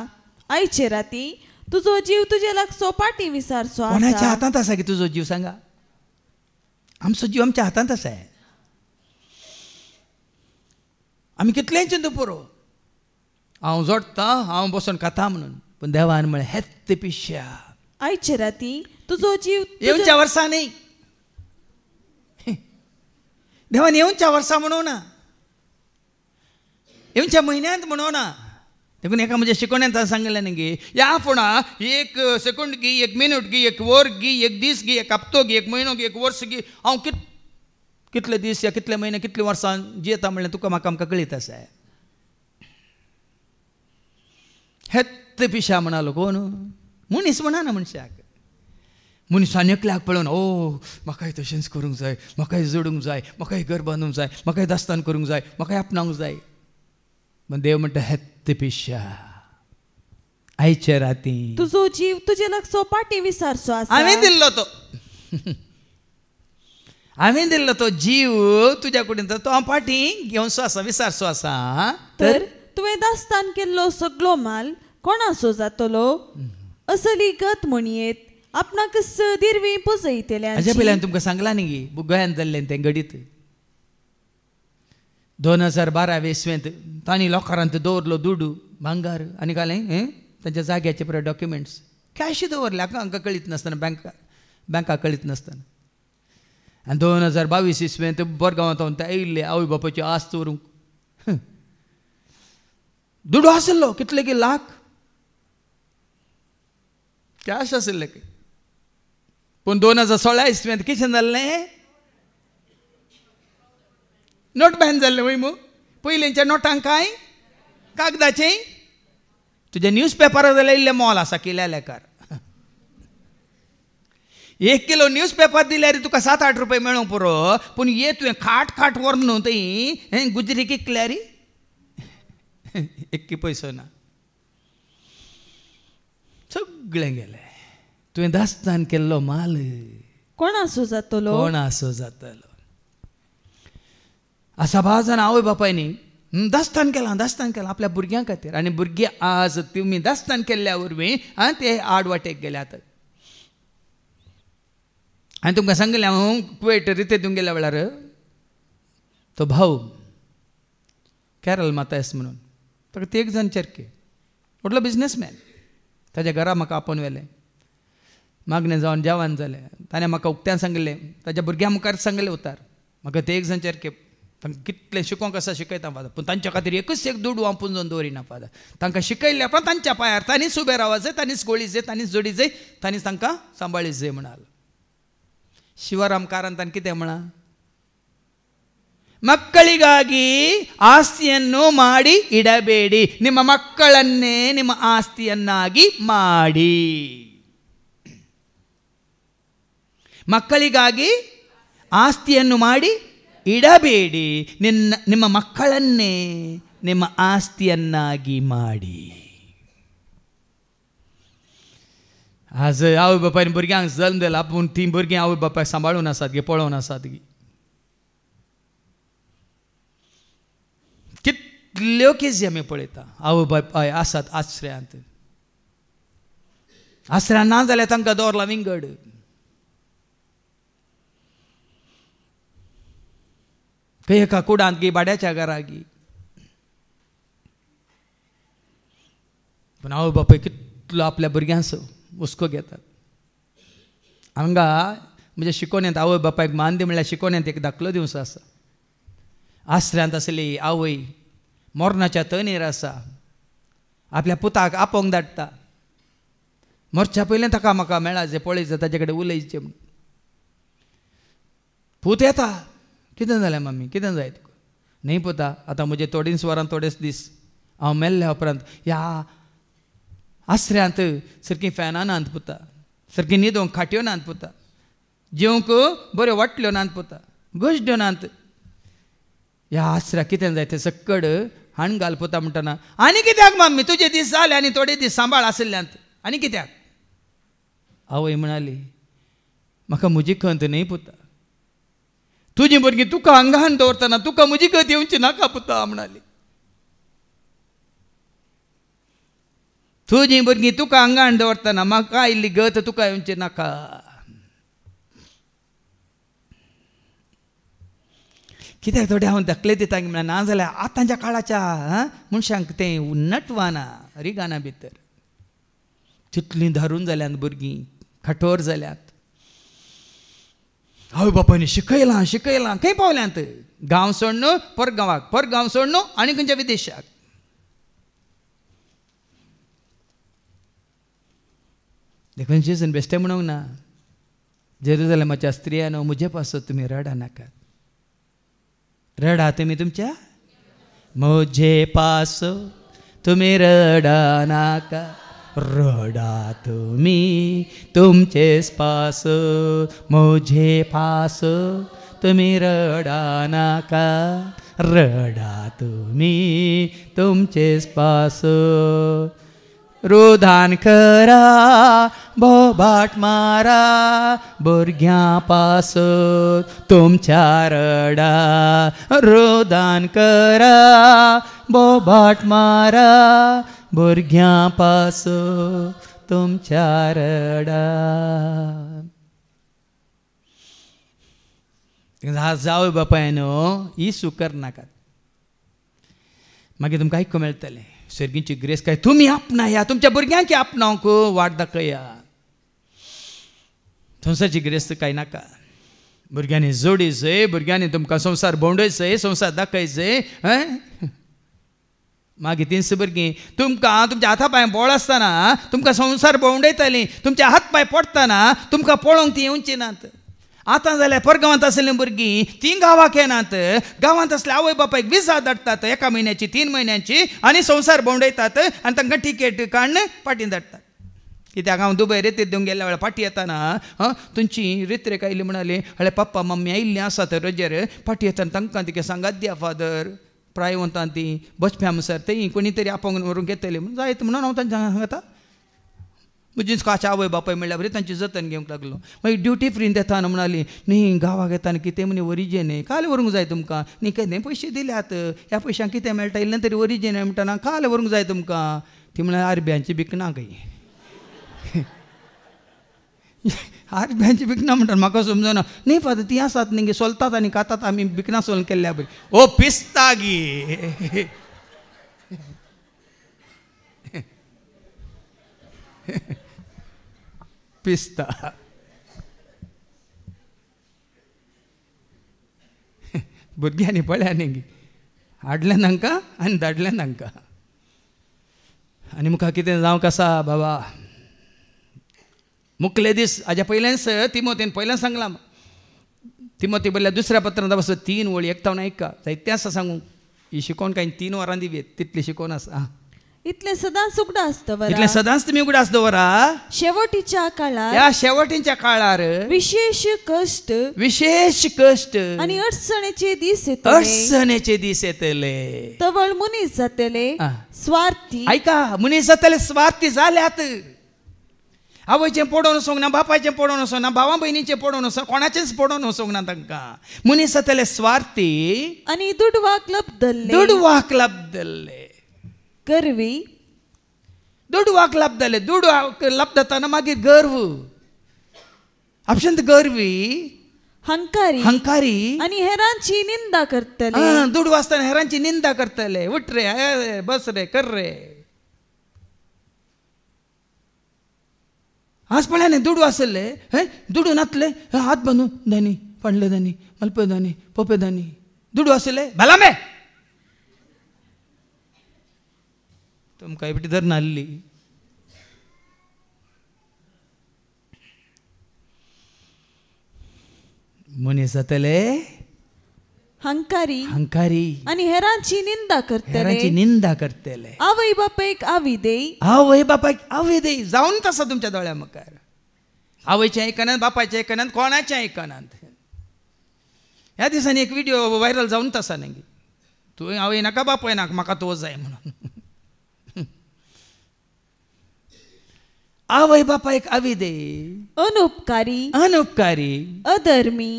आयचे राती तुजो जीव तुजे लागसो पाटी विसारचो आसा. कोणाच्या हातांत आसा की तुजो जीव सांगा? आमचो जीव आमच्या हातांत आसा. आमी कितलेंय चिंतू पुरो, हांव जोडटां, हांव बसून खाता म्हणून. पूण देवान म्हळें हेत्त पिशा आयचे राती तुजो जीव येवच्या वर्सा न्ही. देवान येवच्या वर्सा म्हणूं ना, येवच्या म्हयन्यांत म्हणूं ना. देखून एका म्हज्या शिकोण्यान सांगलें न्ही गे, ह्या फोणा एक सेकंड गी, एक मिनट गी, एक वर गी, एक दीस गी, एक हप्तो गी, एक म्हयनो गी, एक वर्स गी. हांव कितले दीस या कितले म्हयने कितले वर्सां जियेता म्हणलें तुका म्हाका आमकां कळीत आसा. हेत्त पिशा म्हणालो कोण? मनीस म्हणना मनशाक. मनशान एकल्याक पळोवन ओ म्हाकाय तशेंच करूंक जाय, म्हाकाय जोडूंक जाय, म्हाकाय घर बांदूंक जाय, म्हाकाय दास्तान करूंक जाय, म्हाकाय आपणावंक जाय. पण देव म्हणटा हेत्त पिशा आयचे राती तुजो जीव तुजे लागसो पाटी विसारचो आसा. हांवें दिल्लो तो जीव तुज्या कडेन, तो हांव पाटी घेवचो आसा, विसारचो आसा. तर तुवें दास्तान केल्लो सगळो माल कोणाचो जातलो? असली गत म्हणयेत आपणाक दिरवी पुजयतल्या. हाज्या पयल्यान तुमकां सांगलां न्ही गोंयांत जाल्लें तें घडीत 2012-20 तांणी लोकांत दवरलो दुडू भांगार आनी घालें तांच्या जाग्याचे पळय डॉक्युमेंट्स कॅश दवरले. हांकां कळीत नासतना बँकाक कळीत नासतना. आनी 2022 बोरगांवांत ते आयिल्ले आवय बापायची आस्त व्हरूंक. दुडू आसलो कितले की लाख कॅश आशिल्ले. पूण 2016 कितें जाल्लें? नोट बॅन जाल्ले वय मू. पयलींच्या नोटांक काय कागदाचें तुज्या न्यूज पेपरार जाल्यार इल्लें मोल आसा किल्याकार. 1 किलो न्यूज पेपर दिल्यार तुका 7-8 रुपये मेळूंक पुरो. पूण ये तुवें खाट व्हरून न्हू थंय गुजरी किकल्यार एक्की पयसो ना. सगळें गेलें. तुवें दास्तान केल्लो माल कोणाचो जातलो? कोणाचो जातलो? असा भाजन आवय बापायनी दास्तान केलां आपल्या भुरग्यां खातीर. आनी भुरगीं आज तुमी दास्तान केल्ल्या वरवीं ते आडवाटेक गेल्यात. हांवें तुमकां सांगलें हांव कुवेट रितेतून गेल्या वेळार तो भाऊ कॅरल मातायस म्हणून ताका 3 जाण चेरके व्हडलो बिझनेसमॅन. ताच्या घरा म्हाका आपोवन व्हेलें. मागणें जावन जेवण जालें. ताणें म्हाका उक्त्यान सांगलें ताच्या भुरग्यां मुखार सांगलें उतार म्हाका 3 जाण चेरके तांकां कितलें शिकोवंक आसा शिकयता फादर, पूण तांच्या खातीर एकच एक दूड वांपून जावन दवरिना फादर. तांकां शिकयल्ल्या उपरांत तांच्या पांयार तांणीच उबें रावत जाय, तांणीच गोळी जाय, तांणीच जोडी जाय, तांणीच तांकां सांबाळीत जाय म्हणाल. ಶಿವರಾಮ್ ಕಾರಂತನ್ ಕಿತೆ ಮಣ ಮಕ್ಕಳಿಗಾಗಿ ಆಸ್ತಿಯನ್ನು ಮಾಡಿ ಇಡಬೇಡಿ, ನಿಮ್ಮ ಮಕ್ಕಳನ್ನೇ ನಿಮ್ಮ ಆಸ್ತಿಯನ್ನಾಗಿ ಮಾಡಿ. ಮಕ್ಕಳಿಗಾಗಿ ಆಸ್ತಿಯನ್ನು ಮಾಡಿ ಇಡಬೇಡಿ, ನಿಮ್ಮ ಮಕ್ಕಳನ್ನೇ ನಿಮ್ಮ ಆಸ್ತಿಯನ್ನಾಗಿ ಮಾಡಿ. आज आवय बापायन भुरग्यांक जल्म दिला, पूण ती भुरगीं आवय बापायक सांबाळून आसात गे, पळोवन आसात गे. कितल्यो केसी आमी पळयता आवय बापाय आसात आश्रयांत. आश्रयांत ना जाल्यार तांकां दवरला विंगड. खंय एका कुडांत गी, भाड्याच्या घराक गी. पूण आवय बापाय कितलो आपल्या भुरग्यांचो हुस्को घेतात. हांगा म्हणजे शिकोवण्यांत आवय बापायक मान दी म्हणल्यार शिकोवण्यांत एक दाखलो दिवचो आसा. आश्रयांत आसली आवय मरणाच्या तणेर आसा, आपल्या पुताक आपोवंक धाडटा. मरच्या पयलें ताका म्हाका मेळा जें पळयत ताचे कडेन उलयचें म्हूण. पूत येता, कितें जालें मम्मी, कितें जाय तुका? न्ही पुता, आतां म्हजे थोडींच वरां थोडेच दीस हांव मेल्ल्या उपरांत ह्या आश्रयांत सारकी फॅनां नात पुता, सारकी न्हिदोवंक खाट्यो नात पुता, जेवंक बऱ्यो वाटल्यो नात पुता, गोश्ट्यो नात. ह्या आश्रयाक कितें जाय तें सकड हाण घाल पुता म्हणटना, आनी कित्याक मम्मी, तुजे दीस जाले आनी थोडे दीस सांबाळ आशिल्ल्यांत, आनी कित्याक? आवय म्हणाली, म्हाका म्हजी खंत न्ही पुता, तुजीं भुरगीं तुका आंगान दवरतना तुका म्हजी खंत येवची नाका पुता म्हणाली. तुजीं भुरगीं तुका आंगाण दवरतना म्हाका आयिल्ली गत तुका येवची नाका. कित्याक थोडे हांव दाखले दिता म्हळ्यार ना जाल्यार आतांच्या काळाच्या मनशांक तें नटवाना रिगाना भितर. तितलीं धारून जाल्यांत भुरगीं, कठोर जाल्यात. आवय बापायनी शिकयलां शिकयलां खंय पावल्यांत? गांव सोडून परगांवाक, परगांव सोडून आनी खंयच्या विदेशाक. देखून जेजून बेश्टें म्हणूंक ना, जेरुसलेमाच्या स्त्रियानो म्हजे पासत तुमी रडा नाकात. रडा तुमी तुमच्या म्हजे पासो तुमी रडा नाका, रडा तुमी तुमचेच पासो म्हजे पासो तुमी रडा नाका, रडा तुमी तुमचेच पासो. रोधान करा बोबाट मारा भुरग्यां पासत तुमच्या रडा, रोधान करा बोबाट मारा भुरग्यां पासत तुमच्या रडा. जावय बापायनो ही सुकर नाकात. मागीर तुमकां आयकूंक मेळटलें सर्गीची ग्रेस काय तुमी आपणाया, तुमच्या भुरग्यांक आपणावंक वाट दाखया. संवसारची ग्रेस कांय नाका. भुरग्यांनी जोडीचंय, भुरग्यांनी तुमकां संवसार भोंवडयचंय, संवसार दाखयचंय. मागीर तीच भुरगीं तुमकां तुमच्या हाता पांय बोळ आसतना तुमकां संवसार भोंवडयतालीं, तुमच्या हात पांय पडटना तुमकां पळोवंक ती येवची नात. आतां जाल्यार परगांवांत आसलीं भुरगीं तीं गांवांक येनात. गांवांत असले आवय बापायक विजा धाडटात 1 म्हयन्याची 3 म्हयन्यांची, आनी संवसार भोंवडयतात आनी तांकां टिकेट काडून पाटीन धाडटात. कित्याक हांव दुबय रेतीर दिवंक गेल्या वेळार पाटी येताना तुमची रेत्रेक आयली म्हणाली, हळे पप्पा मम्मी आयिल्लीं आसात रजेर, पाटी येताना तांकां तिका सांगात दिया फादर, प्रायवंतान ती बस फॅमसार तें कोणी तरी आपोवंक व्हरूंक घेतली म्हणून जायत म्हणून हांव तांच्या सांगता. म्हजीच काच्या आवय बापाय म्हणल्यार बरी तांची जतन घेवंक लागलो. मागीर ड्युटी फ्रीन येताना म्हणाली, न्ही गांवाक येताना कितें म्हणे ओरिजीन काल व्हरूंक जाय तुमकां, न्ही कितें पयशे दिल्यात, ह्या पयशांक कितें मेळटा, इल्लें तरी ओरिजीन म्हणटना काल व्हरूंक जाय तुमकां. ती म्हळ्यार आरब्यांची भिकणां खंय, आरब्यांची भिकणां म्हणटा म्हाका समजना. न्ही फादर ती आसात न्ही सोलतात आनी खातात आमी भिकणां सोलून केल्ल्या बरी. ओ पिस्ता गी पिस्ता भुरग्यांनी पळया न्ही हाडल्यान तांकां आनी धाडल्यान तांकां आनी मुखार कितें जावंक आसा बाबा मुखले दीस हाज्या पयल्याच तिमोथेन पयलें सांगलां तिमोथी बरयल्या दुसऱ्या पत्रांत बस 3 वळी एकतावन ऐका जायतें आसा सांगू ही शिकोवन कांय 3 वरां दिवेत तितली शिकोवन आसा इतले सदांच उगडा आसता इतलें सदांच तुमी उगडास दवरा शेवटीच्या काळार ह्या शेवटीच्या काळार विशेष कश्ट आणि अडचणीचे दीस येतले अडचणीचे दीस येतले तवळ मनीस जातले स्वार्थी ऐका मनीस जातले स्वार्थी जाल्यात आवयचें पडोवन वचोंक ना बापायचें पडोवन वचोंक ना भावा भयणीचें पडोवन वचोंक कोणाचेंच पडोवन वचोंक ना तांकां मनीस जातले स्वार्थी आनी दुडवाक लबदल्ले गर्वी दुडवाक लाभताले दुडवाक लाभताना मागीर गर्व आपशंत गर्वी हंकारी आनी हेरांची निंदा करतले दुडू आसतना हेरांची निंदा करतले उठ रे बस रे कर रे आज पळयानी दुडू आसले हे दुडू नातले हात बांदून दानी फाडले दानी मलपे दानी पोपे दानी दुडू आसले भलामे तुमकां बिटी धर नाल्ली मनीस जातले हंकारी आनी हेरांची निंदा करतले आवय बापायक आवी दे जावन तसा तुमच्या दोळ्या मुखार आवयचें आयकनात बापायचें आयकनात कोणाचें आयकनात ह्या दिसांनी एक व्हिडिओ व्हायरल जावन तसा न्ही तुवें आवय नाका बापाय नाका म्हाका तो जाय म्हणून आवय बापायक आवी दे अनउपकारी अधर्मी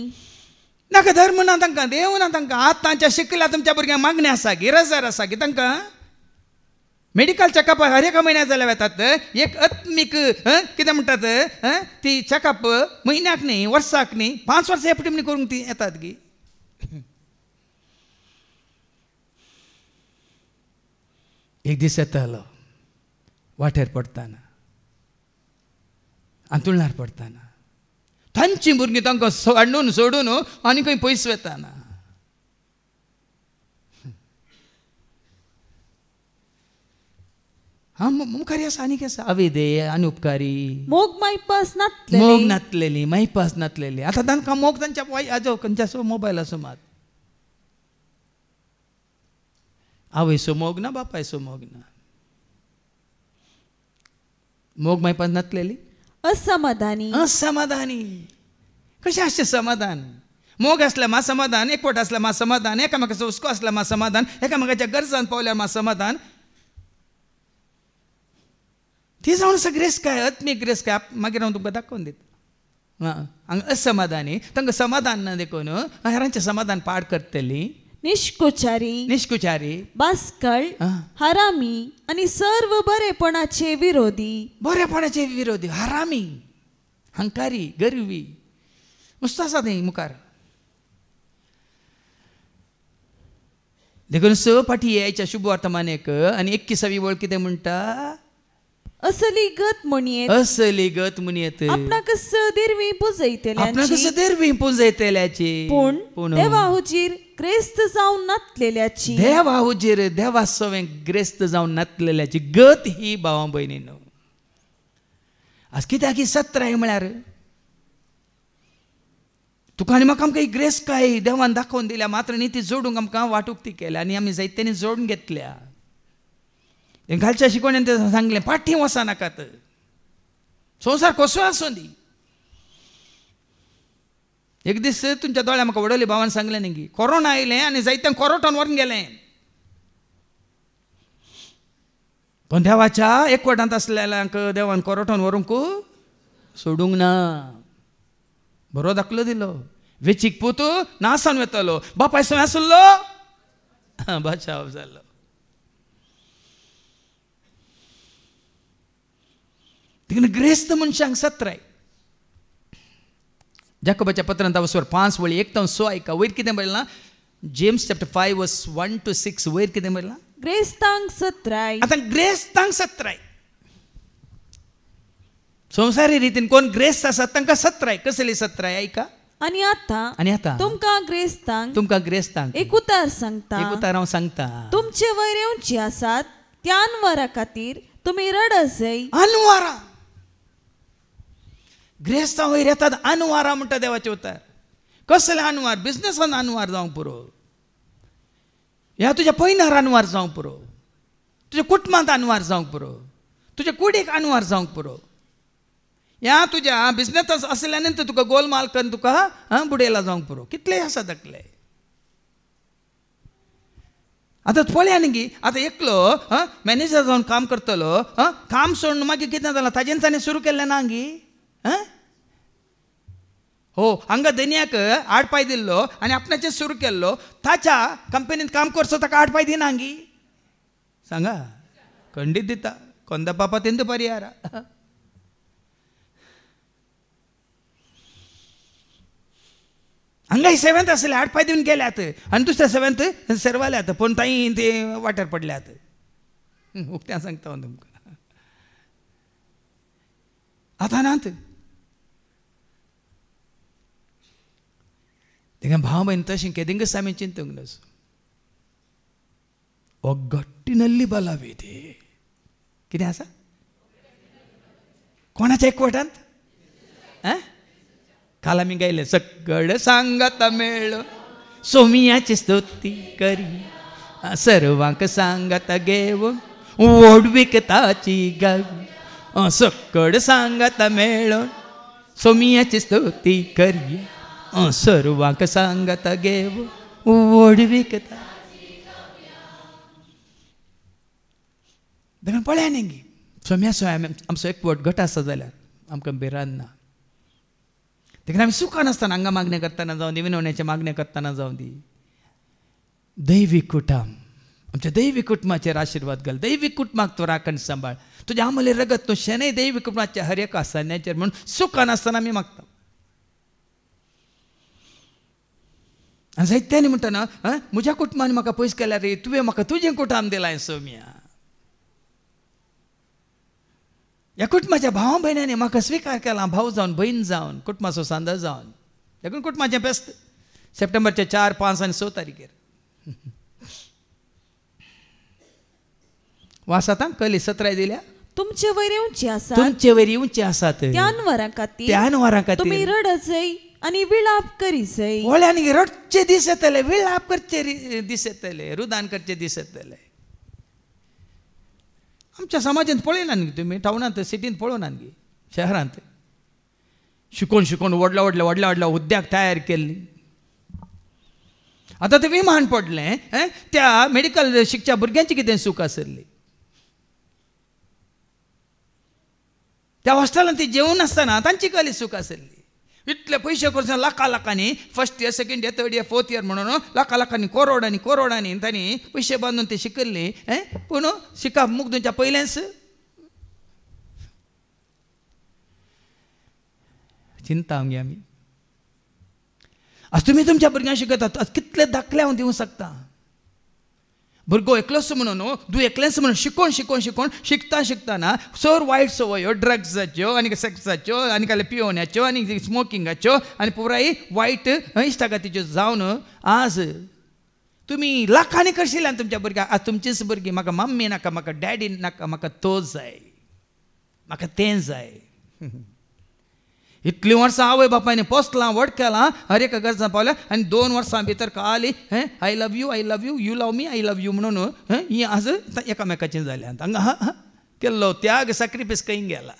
नाका धर्म ना तांकां देव ना तांकां आतांच्या शिकल्या तुमच्या भुरग्यांक मागणी आसा गिराजार आसा की तांकां मेडिकल चेकअप हर एका म्हयन्याक जाल्यार येतात एक आत्मीक कितें म्हणटात ती चेकअप म्हयन्याक न्ही वर्साक न्ही 5 वर्सां एपटी म्हण करूंक ती येतात गी एक दीस येतालो वाटेर पडटाना अंतुळणार पडटाना तांची भुरगीं तांकां सोडून आनी खंय पयस वेताना मुखारी आसा आनीक आसा अवेदे अनुपकारी मोग नातलेली मायपास नातलेली आतां तांकां मोग तांच्या आजो खंयच्या मोबायलाचो मात आवयचो मोग ना बापायचो मोग ना मोग मायपास नातलेली असमाधानी कशें आसचें समाधान मोग आसल्यार मा समाधान एकवट आसल्यार मा समाधान एकामेकाचो हुस्को आसल्यार मा समाधान एकामेकाच्या गरजान पावल्यार मा समाधान ती जावन आसा ग्रेस काय आत्मीक ग्रेस काय मागीर हांव तुमकां दाखोवन दिता हांगा असमाधानी तांकां समाधान ना देखून हेरांचें समाधान पाड करतली निष्कुचारी बास्कळ हरामी आणि सर्व बरेपणाचे विरोधी हरामी हंकारी गर्वी मस्त आसा थंय मुखार देखून 6 पाटी यायच्या शुभ वर्तमानेक आनी 21वी वळ कितें म्हणटा असली गत म्हणयत आपणाक सदिरवी पुजयतल्याची पूण देवा हुजीर ग्रेस्त जावन नातलेल्याची देवा सोवें ग्रेस्त जावन नातलेल्याची गत ही भावां भयणीनो आज कित्याक ही 17 म्हळ्यार तुका आनी म्हाका आमकां ही ग्रेस काय देवान दाखोवन दिल्या मात्र न्ही ती जोडूंक आमकां वाटूक ती केल्या आनी आमी जायत्यांनी जोडून घेतल्या घालच्या शिकवण्यान ते सांगलें पाठी वसा नाकात संवसार कसो आसूं दी एक दीस तुमच्या दोळ्या म्हाका वडोली भावान सांगलें न्ही कोरोना आयलें आनी जायत्यांक कोरोटान व्हरून गेलें पण देवाच्या एकवटांत आसलेल्यांक देवान कोरोटान व्हरूंक सोडूंक ना बरो दाखलो दिलो वेचीक पूत नासान वेतलो बापाय सो आसलो बचाव जालो देखून ग्रेस्त मनशांक 17 जाकोबाच्या पत्रांत वचोर 5 वळी 1 6 ऐका वयर कितें बरयलां जेम्स चॅप्टर 5 वर्स 1 to 6 वयर कितें बरयलां ग्रेस्तांक 17 आतां ग्रेस्तांक 17 संवसारी रितीन कोण ग्रेस्त आसात तांकां 17 कसली 17 ऐका आणि आता तुमकां ग्रेस्तांक एक उतार सांगता तुमचे वयर येवची आसात त्या अनवरा खातीर तुम्ही रडसय. अनवारा ग्रेस्तांव वयर येतात अनवारा म्हणटा देवाचे उतार. कसले अनवार? बिझनेसान अनवार जावंक पुरो, ह्या तुज्या पैनार अनवार जावंक पुरो, तुज्या कुटुंबांत अनवार जावंक पुरो, तुज्या कुडीक अनवार जावंक पुरो. ह्या तुज्या बिझनेस असल्या नंतर तुका गोलमाल करून तुका बुडेला जावंक पुरो. कितले आसा तकले. आतां पळया न्ही, आतां एकलो मॅनेजर जावन काम करतलो, काम सोडून मागीर कितें जालां ताजेन ताणें सुरू केल्लें ना गी. हो, हांगा दनयाक 8 पाय दिल्लो आनी आपणाचें सुरू केल्लो, ताच्या कंपनींत काम करचो ताका 8 पाय दिना गी. सांगा, खंडीत दिता. कोंदा पापा तेंदू परिहारा. हांगा 7th आसले 8 पाय दिवन गेल्यात आनी दुसऱ्या 7th सरवाल्यात, पूण ताई ते वाट्यार पडल्यात. उक्त्या सांगता हांव तुमकां. आतां नात तेका भाव बहीण तशें केदिंगस आमी चिंतूंक नसो. ಒಗ್ಗಟ್ಟಿನಲ್ಲಿ ಬಲವಿದೆ. कितें आसा? कोणाच्या एकवटांत? काल आमी गायले सगळे सांगात मेळो सोमियाची स्तुती करी, सर्वांक सांगात घेवन ओडवीक ताची गावी. सगळे सांगात मेळो सोमियाची स्तुती करी, सर्वांक सांगात घेवन ओडवीक ताची. देखून पळया न्ही गी, सोम्या आमचो एकवट गट आसा जाल्यार आमकां भिरांत ना. देखून आमी सुखान आसतना हांगा मागण्यो करतना जावं दी, विनवण्याचे मागण्यो करतना जावं दी, दैवीक कुटुंब आमच्या दैवीक कुटुंबाचेर आशिर्वाद घाल. दैवीक कुटुंबाक तूं राखण सांबाळ. तुज्या आमले रगत तूं शेनय दैवीक कुटुंबाच्या हर एका सान्याचेर म्हणून सुखान आसतना आमी मागता. आनी जायत्यांनी म्हणटना म्हज्या कुटुंबान म्हाका पयस केल्यार रे, तुवें म्हाका तुजें कुटुंब दिलां सोम्या. ह्या कुटुंबाच्या भावा भयणांनी म्हाका स्विकार केला, भाव जावन भयण जावन कुटुंबाचो सांदर जावन. देखून कुटुंबाचें बेस्त सप्टेंबरचे 4, 5 आनी 6 तारीखेर वास आतां कली 17 दिल्या. तुमचे वयर येवची आसात, तुमचे वयर येवची आसात त्या अनवरां खातीर तुमी रडसय आनी विलाप करीसय. ओळ्यांनी रडचे दीस येतले, विलाप करचे दीस येतले, रुदान करचे दीस येतले. आमच्या समाजांत पळयना न्ही तुमी, टावनांत सिटींत पळोवना न्ही, शहरांत शिकून शिकून व्हडल्या उद्द्याग तयार केल्ली. आतां तें विमान पडलें, त्या मेडिकल शिकच्या भुरग्यांची कितें सूख आसली. त्या हॉस्टेलांत ती जेवून आसतना तांची कली सूख आसली. इतले पयशे खर्च लाखांनी, first year, second year, third year, fourth year म्हणून लाखांनी करोडांनी तांणी पयशे बांदून ते शिकल्ली. पूण शिकप मुक्तूच्या पयलेंच चिंता आमगे आमी. आज तुमी तुमच्या भुरग्यांक शिकयतात, आज कितले दाखले हांव दिवंक शकता. भुरगो एकलोच म्हणून तूं एकलेंच म्हणून शिकून शिकतना चड वायट संवयो, ड्रग्साच्यो आनी सेक्साच्यो आनी काय पिवण्याच्यो आनी स्मोकिंगाच्यो आनी पुराय वायट इश्टागतीच्यो जावन आज तुमी लाखांनी करशिल्ल्यान तुमच्या भुरग्यांक. आज तुमचीच भुरगीं म्हाका मम्मी नाका, म्हाका डॅडी नाका, म्हाका तो जाय, म्हाका तें जाय. इतलीं वर्सां आवय बापायनी पोसलां, व्हड केलां, हर एका गरजा पावल्या आनी 2 वर्सां भितर खाली I love you, you love me, I love you म्हणून ही आज एकामेकाचें जाल्यात. हांगा केल्लो त्याग, सॅक्रिफायस खंय गेला.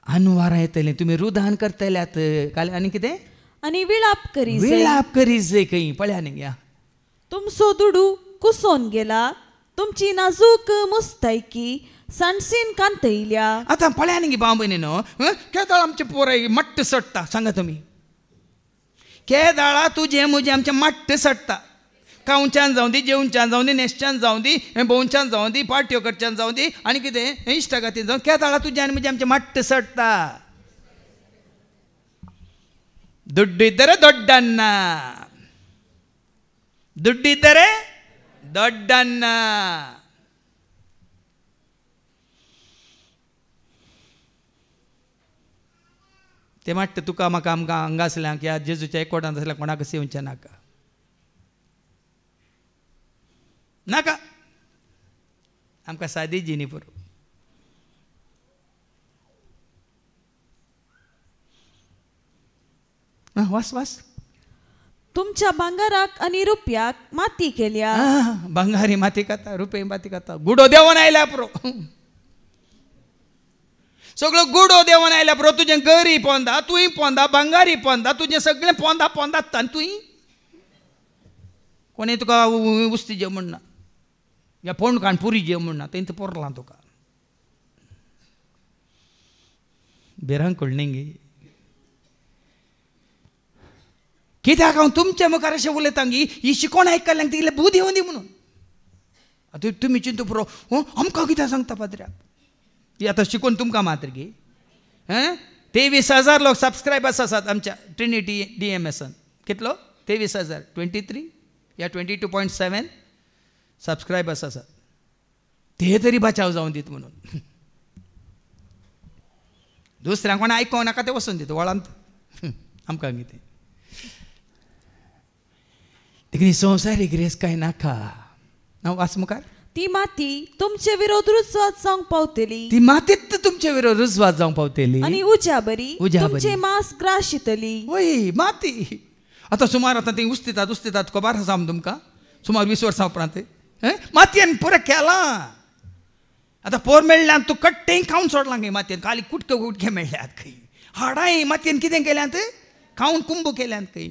अनवारां येतलीं, तुमी रुदान करतल्यात आनी कितें आनी विलाप करीत खंय. पळया न्ही गे, तुमचो दुडू कुसोन गेला, तुमची नाजूक मुस्तायकी सणसीन कांतयल्या. आतां पळया न्ही भाव भयणीनो, केदाळ आमचे पोराय मट्ट सडटा. सांगा तुमी, केदाळा तुजें म्हजें आमचें मट्ट सडटा. खावच्यान जावं दी, जेवच्यान जावं दी, न्हेसच्यान जावं दी, भोंवच्यान जावं दी, पार्ट्यो करच्यान जावं दी आनी कितें इश्टागतीन जावं, केदाळा तुजें आनी म्हजें आमचें मट्ट सडटा. ದುಡ್ಡು ಇದ್ದರೆ ದೊಡ್ಡಣ್ಣ, ದುಡ್ಡಿದ್ದರೆ ದೊಡ್ಡಣ್ಣ. ते माट्ट तुका म्हाका आमकां हांगासल्यांक या जेजूच्या एकवटांत आसल्या कोणाक येवचें नाका नाका आमकां सादी जिणी पुरो वास वास तुमच्या भांगाराक आनी रुपयाक माती केल्या भांगारी माती खाता रुपये माती खाता गुडो देवन आयल्या पुरो सगळं गुडो देवन आयल्या पुरो तुजें गरी पोंदा तुवें पोंदा भांगारी पोंदा तुजें सगळें पोंदा पोंदात आनी तुवें कोणें तुका उस्ती जे म्हणना या पोंड काण पुरी जे म्हणना तेंच पोरलां तुका बेरांक कळ्ळें गे कित्याक हांव तुमच्या मुखार अशें उलयतां की ही शिकोण आयकल्यांक तिगेले बूद येवं दी म्हणून आतां तुमी चिंतू पुरो आमकां कित्याक सांगता पाद्र्याक ती आतां शिकून तुमकां मात्र गे 23,000 लोक सबस्क्रायबर्स आसात आमच्या ट्रिनिटी DMSन कितलो 23,000 23 या 22.7 सबस्क्रायबर्स आसात ते तरी बचाव जावन दीत म्हणून दुसऱ्यांक कोण आयकोंक नाका ते वचून दीत वळांत आमकां कितें देखीन संवसारीक ग्रेस काय नाका हांव वाच मुखार ती माती तुमचे विरोध रुजवात जावंक पावतली ती मातीत तुमचे विरोध रुजवात जावंक पावतली आनी उज्या बरी तुमचे मांस ग्राशितली वय माती आतां सुमार आतां ती उस्तितात खबर आसा तुमकां सुमार 20 वर्सां उपरांत मातयेन पुरो केलां आतां पोर मेळ्ळ्यान तूं कट्टें खावन सोडलां खंय मातयेन खाली कुटके मेळ्ळ्यात खंय हाडांय मातयेन कितें केल्यांत खावन कुंभ केल्यांत खंय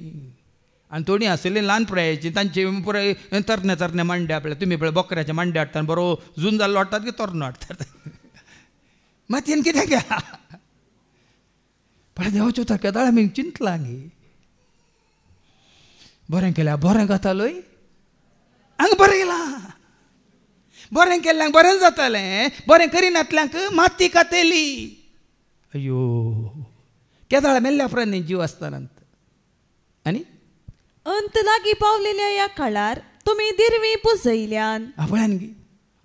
आनी थोडीं आसलीं ल्हान प्रायाची तांचे पुराय तरणे मांडे आपले तुमी पळय बकऱ्याचे मांडे हाडटा बरो जून जाल्लो हाडटात की तोरणो हाडटात मातयेन कितें केलां पण देवाच्यो तकेदाळ आमी चिंतलां गे बरें केल्यार बरें जातालोय हांगा बरें गेलां बरें केल्ल्यांक बरें जातालें बरें करिनातल्यांक माती कातेली अयो केदाळ मेल्ल्या उपरांत जीव आसतानांत आनी अंत लागीं पावलेल्या ह्या काळार तुमी दिरवी पुंजयल्यान पळयान गे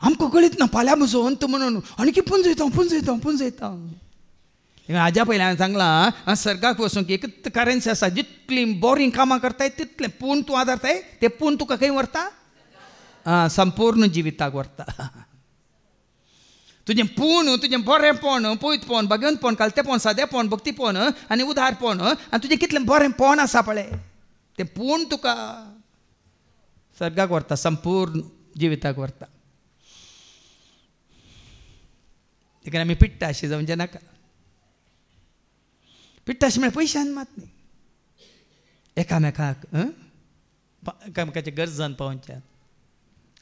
आमकां कळीत ना फाल्यां म्हजो अंत म्हणून आनी पुंजयता हाज्या पयलीं हांवें सांगलां सर्गाक वचून की एकच करन्सी आसा जितली बोरींग कामां करताय तितलें पूण तूं आदारताय तें पूण तुका खंय व्हरता संपूर्ण जिविताक व्हरता तुजें पूण तुजें बरेंपण पयतपण भगवंतपण कालतेपण सादेपण भक्तीपण आनी उदारपण आनी तुजें कितलें बरेंपण आसा पळय तें पूण तुका सर्गाक व्हरता संपूर्ण जिविताक व्हरता देखून आमी पिट्टा अशी जावचें नाका पिट्टा अशें म्हळ्यार पयशान मात न्ही एकामेकाक एकामेकाच्या गरजान पावोवच्यात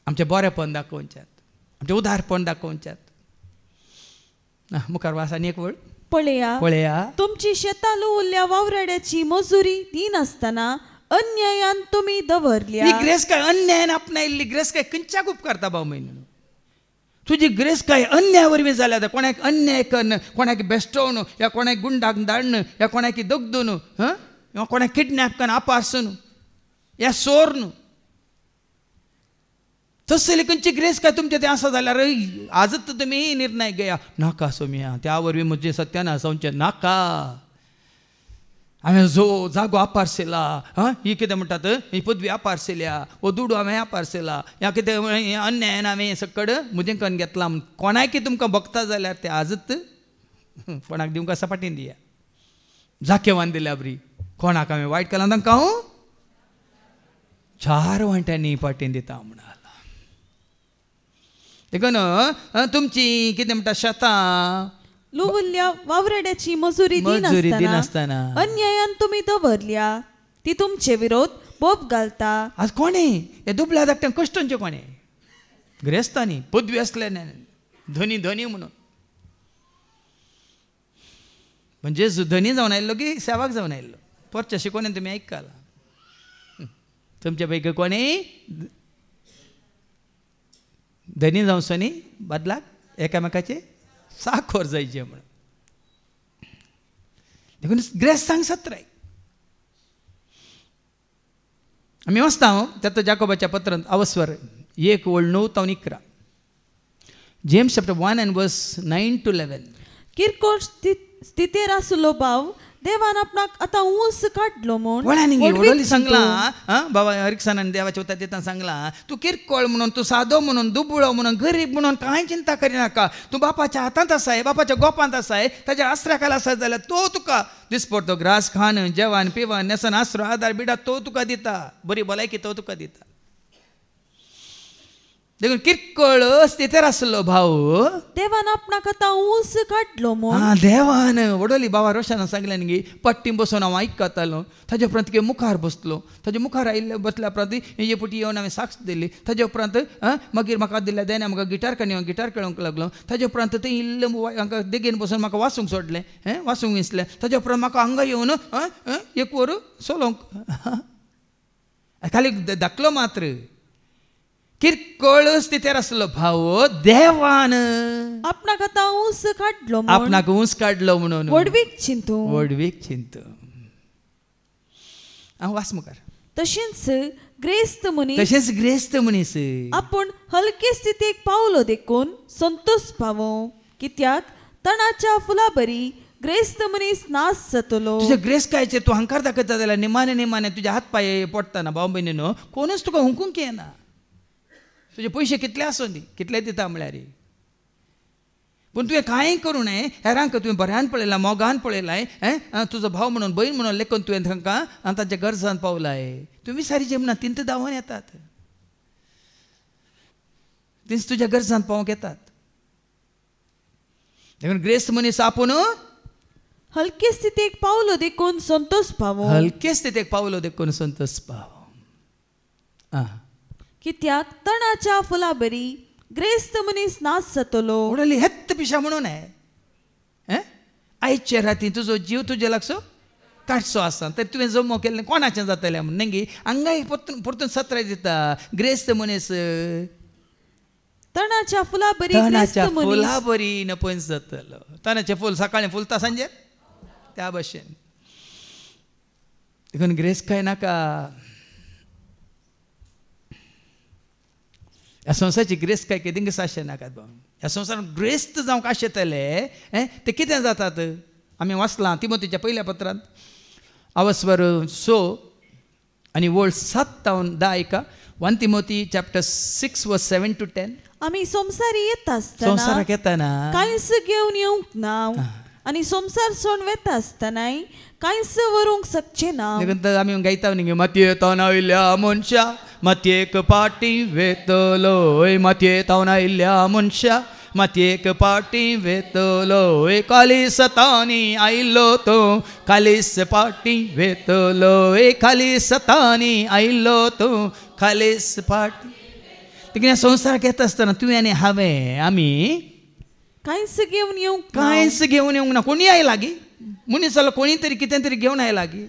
आमचें बरेंपण दाखोवच्यात आमचें उदारपण दाखोवच्यात मुखार वास आनी एक वळ पळया तुमची शेतां लुवल्ल्या वावराड्याची मजुरी दिनासतना अन्यायान तुमी दवरल्या ही ग्रेस काय अन्यायान आपणायल्ली ग्रेस काय खंयच्याक उपकारता भाव म्हयनो तुजी ग्रेस काय अन्याय वरवीं जाल्या आतां कोणाक अन्याय करन कोणाक बेश्टोवन या कोणाक गुंडाक धाडन या कोणाक दगदून या कोणाक किडनॅप करून आपासून या सोरन तसली खंयची ग्रेस काय तुमचें तें आसा जाल्यार आजच तुमी निर्णय घेया नाका सोम्या त्या वरवीं म्हजें सत्यानाश जावचें नाका हांवें जागो आपारसेला ही कितें म्हणटात ही पदवी आपारसेल्या वो दुडू हांवें आपारसेला या कितें अन्यायान हांवें सकड म्हजें करून घेतलां कोणायकी तुमकां बगता जाल्यार तें आजच कोणाक दिवंक सपाटीन दिया जाकेवान दिल्या बरी कोणाक हांवें वायट केलां तांकां हांव 4 वांट्यांनी पाटीन दिता म्हणा देखून तुमची कितें म्हणटा शेतां लुवल्ल्या वावराड्याची मजुरी दिनासतना अन्यायान तुमी दवरल्या ती तुमचे विरोध बोब घालता आज कोणे हे दुबळ्या धाकट्यांक कश्टांचे कोणे ग्रेस्तांनी पदवी आसल्याने धनी म्हणून म्हणजे धनी जावन आयल्लो की सेवाक जावन आयल्लो परच्या शिकोवन तुमी आयकला तुमच्या पैकी कोणेय धनी जावचो बदलाक एकामेकाचे साखोर जायचे म्हणून देखून ग्रेस्तांक सत्राय आमी वाचता त्यात जाकोबाच्या पत्रांत अवस्वर 1:9-11 जेम्स चॅप्टर 1 and verse 9-11 किरकोळ स्थितीर आसलो भाव देवान आपणाक आतां ऊस काडलो म्हूण वळानी वडवीक वडोली चिंतून सांगला बाबा हरिक्सनान देवाच्या उतर दिताना सांगला तू किरकोळ म्हणून तू सादो म्हणून दुबळो म्हणून गरीब म्हणून कांय चिंता करिनाका तू बापाच्या हातांत आसाय बापाच्या गोपांत आसाय ताच्या आसऱ्याखाला आसाय जाल्यार तो तुका दिसपडतो ग्रास खान जेवण पिवण नेसन आसरो आदार बिडा तो तुका दिता बरी भलायकी तो तुका दिता देखून किरकोळ स्थितीर आसलो भाऊ देवान आपणाक आतां ऊस काडलो म्हूण देवान वडोली बाबा रोशनान सांगलें न्ही पट्टी बसून हांव आयकतालो ताजे उपरांत तुगे मुखार बसलो ताजे मुखार आयिल्ले बसल्या उपरांत हे पुटी येवन हांवें साक्ष दिली ताजे उपरांत मागीर म्हाका दिल्ल्या देण्यान म्हाका गिटार काडून गिटार खेळोंक लागलो ताजे उपरांत तें इल्लें हांकां देगेन बसून म्हाका वासूंक सोडलें वासूंक विसलें ताजे उपरांत म्हाका हांगा येवन एक वर सोलोंक खाली धाकलो मात्र किरकोळ स्थितीर आसलो भाऊ देवान आपणाक आतां ऊस काडलो म्हूण आपणाक ऊस काडलो म्हणून वडवीक चिंतून हांव वास मुखार तशेंच ग्रेस्त मनीस आपूण हलके स्थितीक पावलो देखून संतोष पावो कित्याक तणाच्या फुला बरी ग्रेस्त मनीस नाश जातलो तुज्या ग्रेस्कायचेर तूं हंकार दाखयता जाल्यार निमाणे तुज्या हात पांय पडटाना भाव भयणीनो कोणूच तुका हुंकूंक येना तुजे पयशे कितले आसूं दी कितले दिता म्हळ्यार पूण तुवें कांय करूं न्हय हेरांक तुवें बऱ्यान पळयलां मोगान पळयलां तुजो भाव म्हणून भयण म्हणून लेखून तुवें तांकां तांच्या गरजान पावलाय तुवें विसारीचें म्हणा तिंत धांवून येतात तींच तुज्या गरजान पावोंक येतात देखून ग्रेस्त मनीस आपूण हलके स्थितीक पावलो देखून संतोष पावो हलके स्थितीक पावलो देखून संतोष पावो कित्याक तणाच्या फुला बरी ग्रेस्त मनीस नाश जातलो उडली हेत्त पिशा म्हणून आयचे राती तुजो जीव तुजे लागसो काडचो आसा तर तुवें जमो केल्लें कोणाचें जातलें म्हण नेंगी हांगाय परतून सत्र दिता ग्रेस्त मनीस तणाच्या फुला बरी नपयस जातलो तणाचें फूल सकाळीं फुलता सांजे त्या भाशेन देखून ग्रेस्त काय नाका ह्या संवसाराची ग्रेस्त काय केदींग साशे नाकात भाव ह्या संवसारान ग्रेस्त जावंक आशेतले ते कितें जातात आमी वाचलां तिमोथीच्या पयल्या पत्रांत आवस्वर 6 आनी वळ 7-10 1 तिमोथी चॅप्टर 6 वर्स 7 to 10 आमी संवसारी संवसाराक येताना कांयच घेवन येवंक ना आनी संवसार सोडून वेता आसतनाय कांयच व्हरूंक शकचे ना देखून आमी गायता न्ही मातयेंतावन आयिल्ल्या मनशा मातयेक पाटी वेतलोय मातयेंतावन आयिल्ल्या मनशा मातयेक पाटी वेतलोय कालीस तांनी आयिल्लो तो कालीस पाटी वेतलोय कालीस तांनी आयिल्लो तो कालीस पाटी देखून ह्या संवसाराक येता आसतना तुवें आनी हांवें आमी कांयच घेवन येवंक ना कोणी आयला गी मनीस जालो कोणी तरी कितें तरी घेवन आयला गी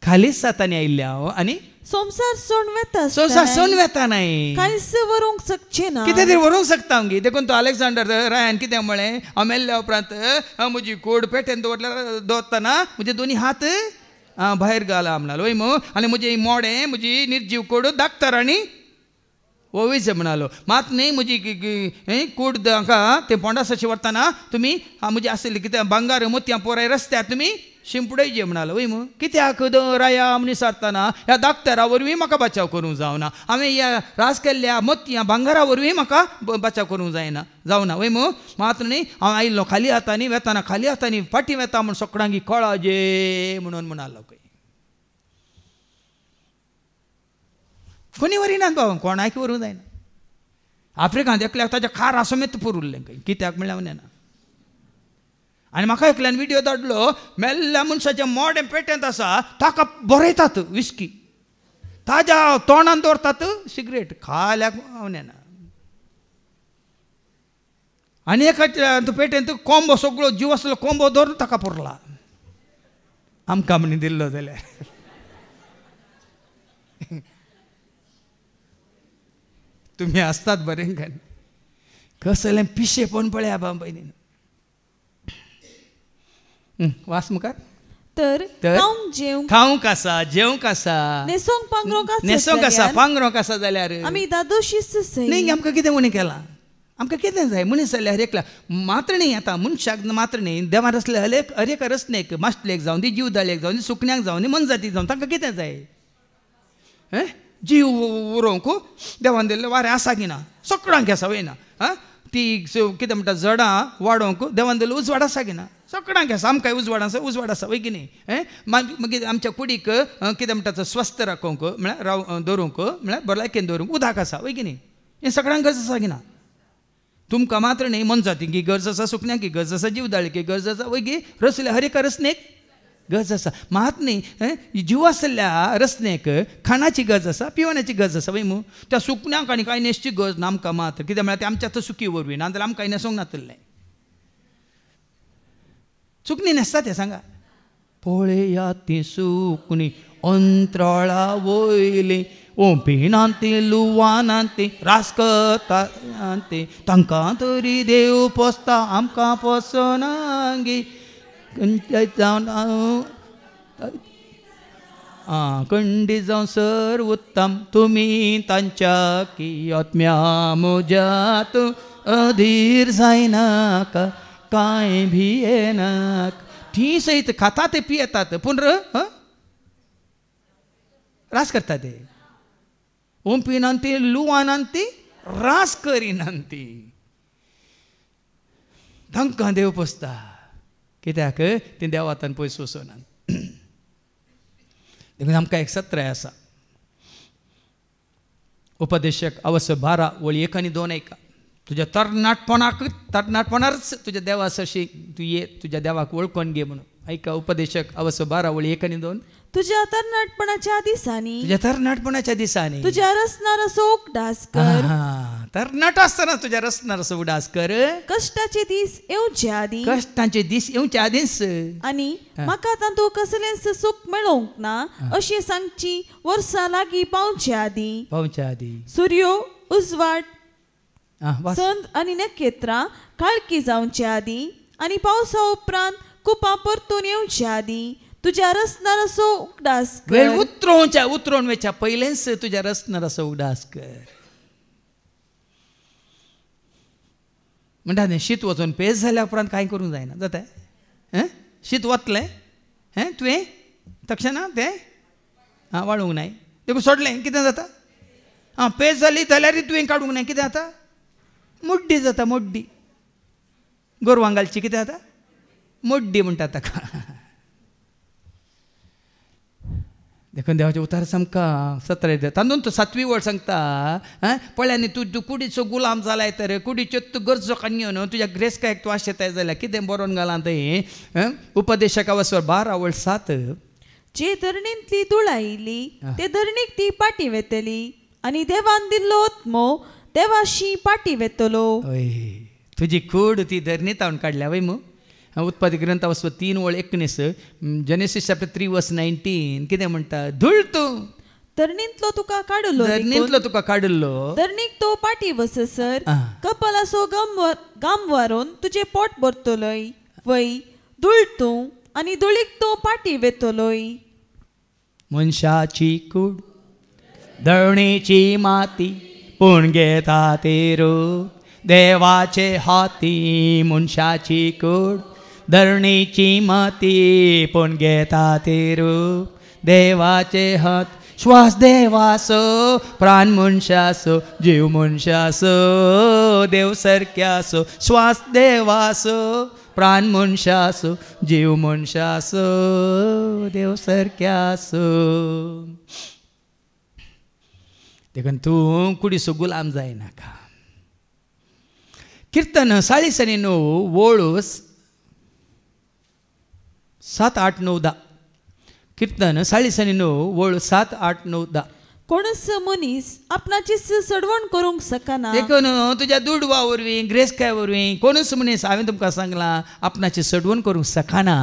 खालीच सातांनी आयिल्ल्या आनी संवसार सोडून वेता न्हय कांयच व्हरूंक शकचे ना कितें तरी व्हरूंक शकता गी देखून तो अलेक्झांडर रायान कितें म्हळें हांव मेल्ल्या उपरांत म्हजी कोड पेटेन दवरतना म्हजे दोनी हात भायर घाला म्हणलो वय मो आनी म्हजें मोडें म्हजी निर्जीव कोड धाकतर आनी ओवीच म्हणालो मात न्ही म्हजी कूड हाका ते पोंडासाची व्हरतना तुमी म्हजी आसली कितें भांगार मोतयां पोराय रस्त्यार तुमी शिंपडयचे म्हणालो वय मग कित्याक राया मनीस सारतना ह्या धाकतरा वरवीं म्हाका बचाव करूंक जावना हांवें ह्या रास केल्ल्या मोतयां भांगारा वरवीं म्हाका बचाव करूंक जावना वय मग मात न्ही हांव आयिल्लो खाली हातांनी वेताना खाली हातांनी फाटीं वेता म्हूण सगळ्यांक कळाजे म्हणून म्हणालो खंय कोणी वरिनात बाबा कोणाक व्हरूंक जायना आफ्रिकांत एकल्याक ताच्या खार आसमेत पुरल्लें खंय कित्याक म्हणल्यार ना आनी म्हाका एकल्यान व्हिडियो धाडलो मेल्ल्या मनशाच्या मोडें पेटेंत आसा ताका बरयतात विस्की ताज्या तोंडान दवरतात सिगरेट खाल्याक हावनेना आनी एका पेटेंत कोंबो सगळो जीव आसलो कोंबो धरून ताका पुरला आमकां म्हणी दिल्लो जाल्यार तुमी आसतात बरें काय कसलें पिशे पण पळया बाब भयणीन वास मुखार तर खावंक आसा जेवंक आसा नेसोंक आसा पांगरोंक आसा जाल्यार आमी दादोशीच न्ही आमकां कितें म्हणी केलां आमकां कितें जाय मनीस जाल्यार हरेकला मात्र न्ही आतां मनशाक मात्र न्ही देवान असले हरेक रचनेक माश्टलेक जावं दी जीवदाळ्याक जावं दी सुकण्याक जावं दी मनजातीक जावं तांकां कितें जाय जीव उरोवंक देवान दिल्लें वारें आसा की ना सगळ्यांक आसा वयना ती कितें म्हणटा जडां वाडोवंक देवान दिल्लो उजवाड आसा की ना सगळ्यांक आसा आमकांय उजवाड आसा वय की न्ही मागीर आमच्या कुडीक कितें म्हणटा स्वस्थ राखोवंक म्हळ्यार दवरूंक म्हळ्यार भलायकेन दवरूंक उदक आसा वय की न्ही हें सगळ्यांक गरज आसा की ना तुमकां मात्र न्ही मनजातीक गरज आसा सुकण्याक गरज आसा जीवदाळीक गरज आसा वय गी रचल्या हरेक रचनेक गरज आसा मात न्ही जीव आसल्या रचनेक खाणाची गरज आसा पिवण्याची गरज आसा वय मू त्या सुकण्याक आनी कांय नेसची गरज ना आमकां मात कित्याक म्हळ्यार ते आमच्या आतां सुकी वरवीं नाजाल्यार आमकां कांय नेसोंक नातलें सुकणी न्हेसता तें सांगा पळया ती सुकणी अंतराळा वयली ओंपिनांती लुवानांती रासकतांती तांकां तरी देव पोसता आमकां पोसनांगी खंडी जावं सर उत्तम तुमी तांच्या कियत्म्या मोज्यात अधीर जायनाका कांय भियेनाक ती सयत खातात पियेतात पूण रास करता ते ओंपिनांती लुवानांती रास करिनांती तांकां देव पोसता कित्याक ती देवातान पयस वचनात देखून आमकां एक सत्र आसा उपदेशक अवश्य 12 वळी 1 आनी 2 ऐका तुज्या तरणाटपणारच तुज्या देवा अशी तू ये तुज्या देवाक वळखून घे म्हणून ऐका उपदेशक अवश्य 12 वळी 1 आनी 2 तुझ्या तरणाटपणाच्या दिसांनी तुझ्या रसनारसो उगडास कर तरणाट आसतना तुझ्या रसनारसो उगडास कर कष्टाचे दीस येवचे आदींच आनी म्हाका तातूंत कसलेंच सुख मेळोवंक ना अशें सांगची वर्सां लागीं पावचे आदी सूर्यो उजवाड संद आनी नखेत्रां काळकी जावचे आदी आनी पावसा उपरांत कुपां परतून येवचे आदी तुझ्या रसनारसो उगडास कर उतरोवन वेच्या पयलेंच तुझ्या रसनारसो उगडास कर म्हणटा न्ही शीत वचून पेज जाल्या उपरांत कांय करूंक जायना जाता शीत वतलें तुवें तक्षणा तें वाडूंक नाय देखून सोडलें कितें जाता पेज जाली जाल्यार तुवें काडूंक नाय कितें जाता मोड्डी जाता मोड्डी गोरवांक घालची कितें जाता मोड्डी म्हणटा ताका देखून देवाचे उतार सामका 17 तांदून तो 7वी वळ सांगता पळय न्ही तूं कुडीचो गुलाम जालाय तर कुडीच्यो तूं गरजो काडून तुज्या ग्रेस्कायक तूं आशेताय जाल्यार कितें बरोवन घाला थंय उपदेशका वचोर 12 वळ 7 जे धरणींतली धूळ आयिल्ली ते धरणीक ती पाटी वेतली आनी देवान दिल्लो आत्मो देवाशी पाटी वेतलो तुजी कूड ती धरणीत हाडून काडल्या वय मू उत्पत्ती ग्रंथ वचप 3 वळ 19 जेनेसीस चॅप्टर 3 वर्स 19 कितें म्हणटा धूळ तूं धरणींतलो तुका काडलो धरणीक तो पाटी वससर कपलासो गाम व्हरून तुजें पोट भरतलोय वय धूळ तूं आनी धुळीक तो पाटी वेतलोय मनशाची कूड धरणीची माती पूण घेता ते रूप देवाचे हाती मनशाची कूड धरणीची माती पूण घेता ते रूप देवाचे हात श्वास देवासो प्राण मनशासो जीव मनशासो देव सारक्यासो श्वास देवासो प्राण मनशासो जीव मनशासो देव सारक्यासो देखून तूं कुडीचो गुलाम जायनाका कीर्तन 40 आनी 9 वळ 7, 8, 9, 10 कीर्तन 40 आनी 9 वळ 7, 8, 9, 10 कोणच मनीस आपणाची सडवण करूंक शकना देखून तुज्या दुडवा वरवीं ग्रेस्काय वरवीं कोणूच मनीस हांवें तुमकां सांगलां आपणाची सडवण करूंक शकना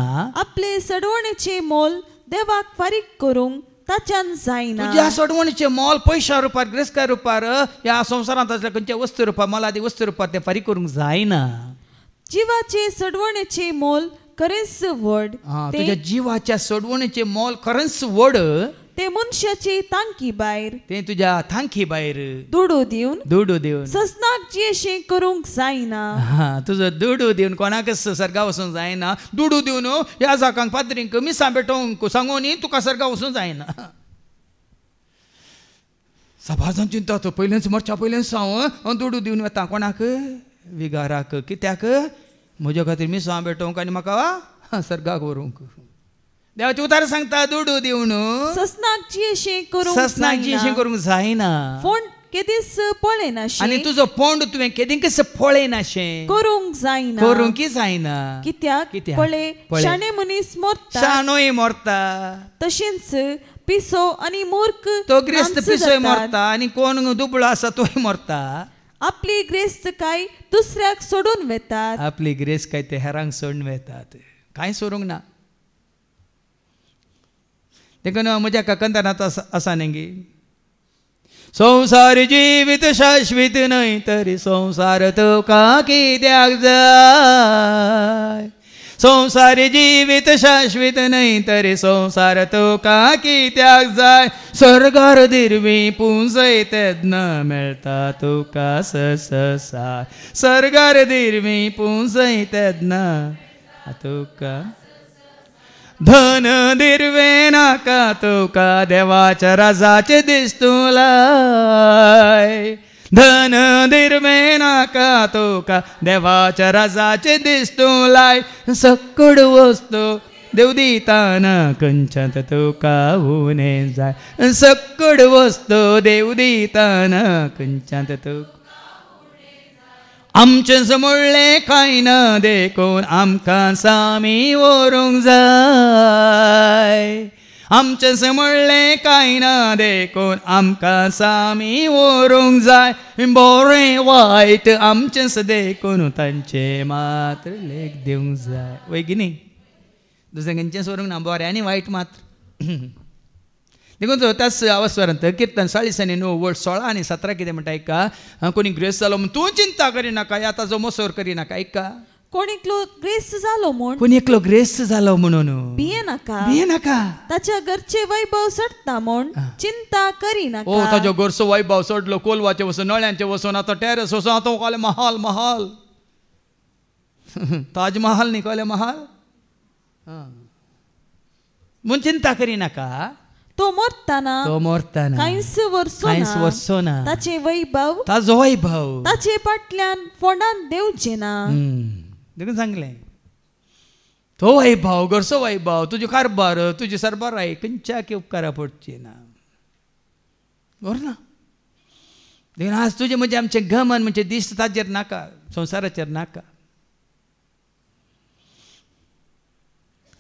आपले सडवणेचे मोल देवाक फारीक करूंक ताच्यान जायना तुज्या सडवणेचें मोल पयशा रुपार ग्रेस्काय रुपार ह्या संवसारांत आसल्या खंयच्या वस्तू रुपार मोलादी वस्तू रुपार तें फारीक करूंक जायना जिवाचे सडवणेचे मोल खरेंच व्हड तुज्या जिवाच्या सडवणेचें मोल खरेंच व्हड ते मनशाचे तांकी भायर ते तुझ्या थांकी भायर दुडू दिवन ससनाक जी अशें करूंक जायना. तुजो दुडू दिवन कोणाकच सर्गा वचूंक जायना. दुडू दिवन ह्या जाकांक पाद्रींक मिसां भेटोवंक सांगून तुका सर्गा वचूंक जायना. सभाजन चिंता तो पयलेंच मरच्या पयलेंच हांव दुडू दिवन वता कोणाक विगाराक. कित्याक म्हज्या खातीर मिसां भेटोवंक आनी म्हाका सर्गाक व्हरूंक. देवाचे उतार सांगता दुडू दिवन ससनाक जी अशें करूंक जायना. फोंड केदीस पळयनाशें आनी तुजो पोंड तुवें केदींकच पळयनाशें करूंक जायना. कित्याक पळय शाणे मनीस मरता शाणोय मरता तशेंच पिसो आनी मूर्ख तो ग्रेस्त पिसोय मरता आनी कोण दुबळो आसा तोय मरता. आपली ग्रेस्त काय दुसऱ्याक सोडून वेतात. आपली ग्रेस काय ते हेरांक सोडून वेतात. कांय सोडूंक ना. देखून म्हज्या काकंतानात आसा न्ही संसार जीवित शाश्वीत न्हय तरी संसार तुका कित्याक जाय. संसार जीवित शाश्वीत न्हय तरी संसार तुका कित्याक जाय. सर्गार दिरवी पुंजय तेदना मेळटा तुका ससाय. सर्गार दिरवी पुंजय तेदना तुका धन दिरवे नाका तुका देवाच्या राजाचे दिसतुलाय. धन दिरवे नाका तुका देवाच्या राजाचे दिसतुलाय. सकड वस्तू देव दिताना खंयच्यात तुका उणे जाय. सकड वस्तू देव दिताना खंयच्यात तुका आमचें समोळ्ळें कांय ना देखून आमकां सामी व्हरूंक जाय. आमचें समोळ्ळें कांय ना देखून आमकां सामी व्हरूंक जाय. बरें वायट आमचेंच देखून तांचे मात्र लेख दिवंक जाय. वय की न्ही दुसरें खंयचेंच व्हरूंक ना बरें आनी वायट मात्र. देखून त्याच अवस्थेंत कीर्तन 40:9 आणि 17 कितें म्हणटा ऐका. कोणी ग्रेस जालो म्हूण तूं चिंता करिनाका आतां जो मोसोर करिनाका. ऐका कोण एकलो ग्रेस जालो म्हूण कोणी एकलो ग्रेस जालो म्हणून भियेनाका. ताच्या घरचे वैभव सडटा म्हूण चिंता करिनाका. ताजो घरचो वैभव सडलो कोलवाचे वचून नळ्यांचे वचून आतां टेरेस वचून आतां कळ्ळें महाल महाल ताज महाल न्ही कळ्ळें महाल म्हूण चिंता करिनाका. तो मरताना कांयच वर्सोना ताचे वैभव ताजो वैभव ताचे फाटल्यान फोंडान देंवचे ना. देखून सांगलें तो वैभव घरचो वैभव तुजे कारभार तुजी सरबराई खंयच्याक उपकारा पडची ना. बरों ना. देखून आज तुजें म्हणजे आमचें घमन म्हणजे दिश्ट ताजेर नाका संवसाराचेर नाका.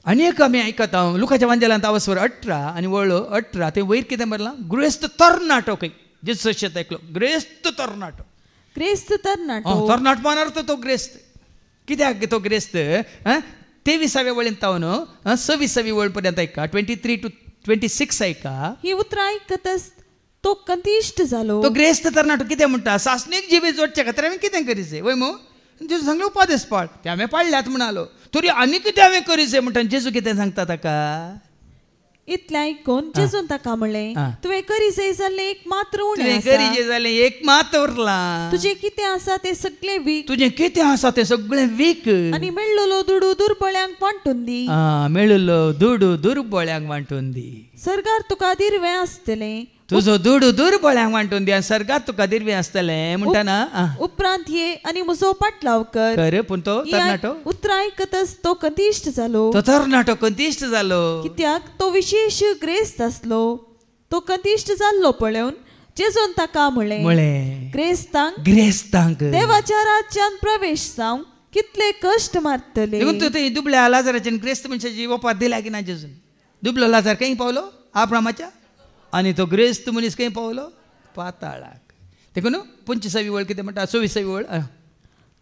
आनी एक आमी आयकता लुकाच्या वांजेलांत अवस्वर 18 आनी वळो 18 ते वयर कितें बरलां ग्रेस्त तरणाटो खंय जेस अशें ऐकलो ग्रेस्त तरणाटो. तरणाट मान अर्थ तो ग्रेस्त. कित्याक तो ग्रेस्त 23व्या वळेंत तावन 26वी वळ पर्यंत ऐका 23 to 26 ऐका. ही उतरां आयकतच तो कंतिश्ट जालो. तो ग्रेस्त तरणाटो कितें म्हणटा सासणीक जिबी जोडचे खातीर आमी कितें करीचे वय मो जेजू सांगले उपादेश पाळ ते हांवें पाळल्यात म्हणालो तरी आनी कितें हांवें करीचे म्हणटा जेजू कितें सांगता ताका. इतलें आयकून जेजून ताका म्हणलें तुवें करीचे जाल्लें एक मात्र उणें आसा. करीचे जाल्लें एक मात उरलां. तुजें कितें आसा तें सगळें वीक. तुजें कितें आसा तें सगळें वीक आनी मेळ्ळलो दुडू दुर्बळ्यांक वांटून दी. मेळ्ळलो दुडू दुर्बळ्यांक वांटून दी. सर्गार तुका दिरवें आसतलें. तुजो दुडू दुर्बळ्यांक वांटून दी आनी सर्गार तुका दिरवें आसतलें म्हणटा ना. उपरांत ये आनी म्हजो पाटलाव कर. पूण तो तरणाटो उतरां आयकतच तो कंतिश्ट जालो. तो तरणाटो कंतिश्ट जालो. कित्याक तो विशेश ग्रेस्त आसलो. तो कंतिश्ट जाल्लो पळोवन जेजून ताका म्हणलें ग्रेस्तांक देवाच्या राज्यांत प्रवेश जावंक कितले कश्ट मारतले. दुबळ्या लाजाराचे ग्रेस्त मनशाची वपार दिल्या की ना जेजून. दुबळो लाजार खंय पावलो आब्रामाच्या आनी तो ग्रेस्त मनीस खंय पावलो पाताळाक. देखून 25वी वळ कितें म्हणटा 26वी वळ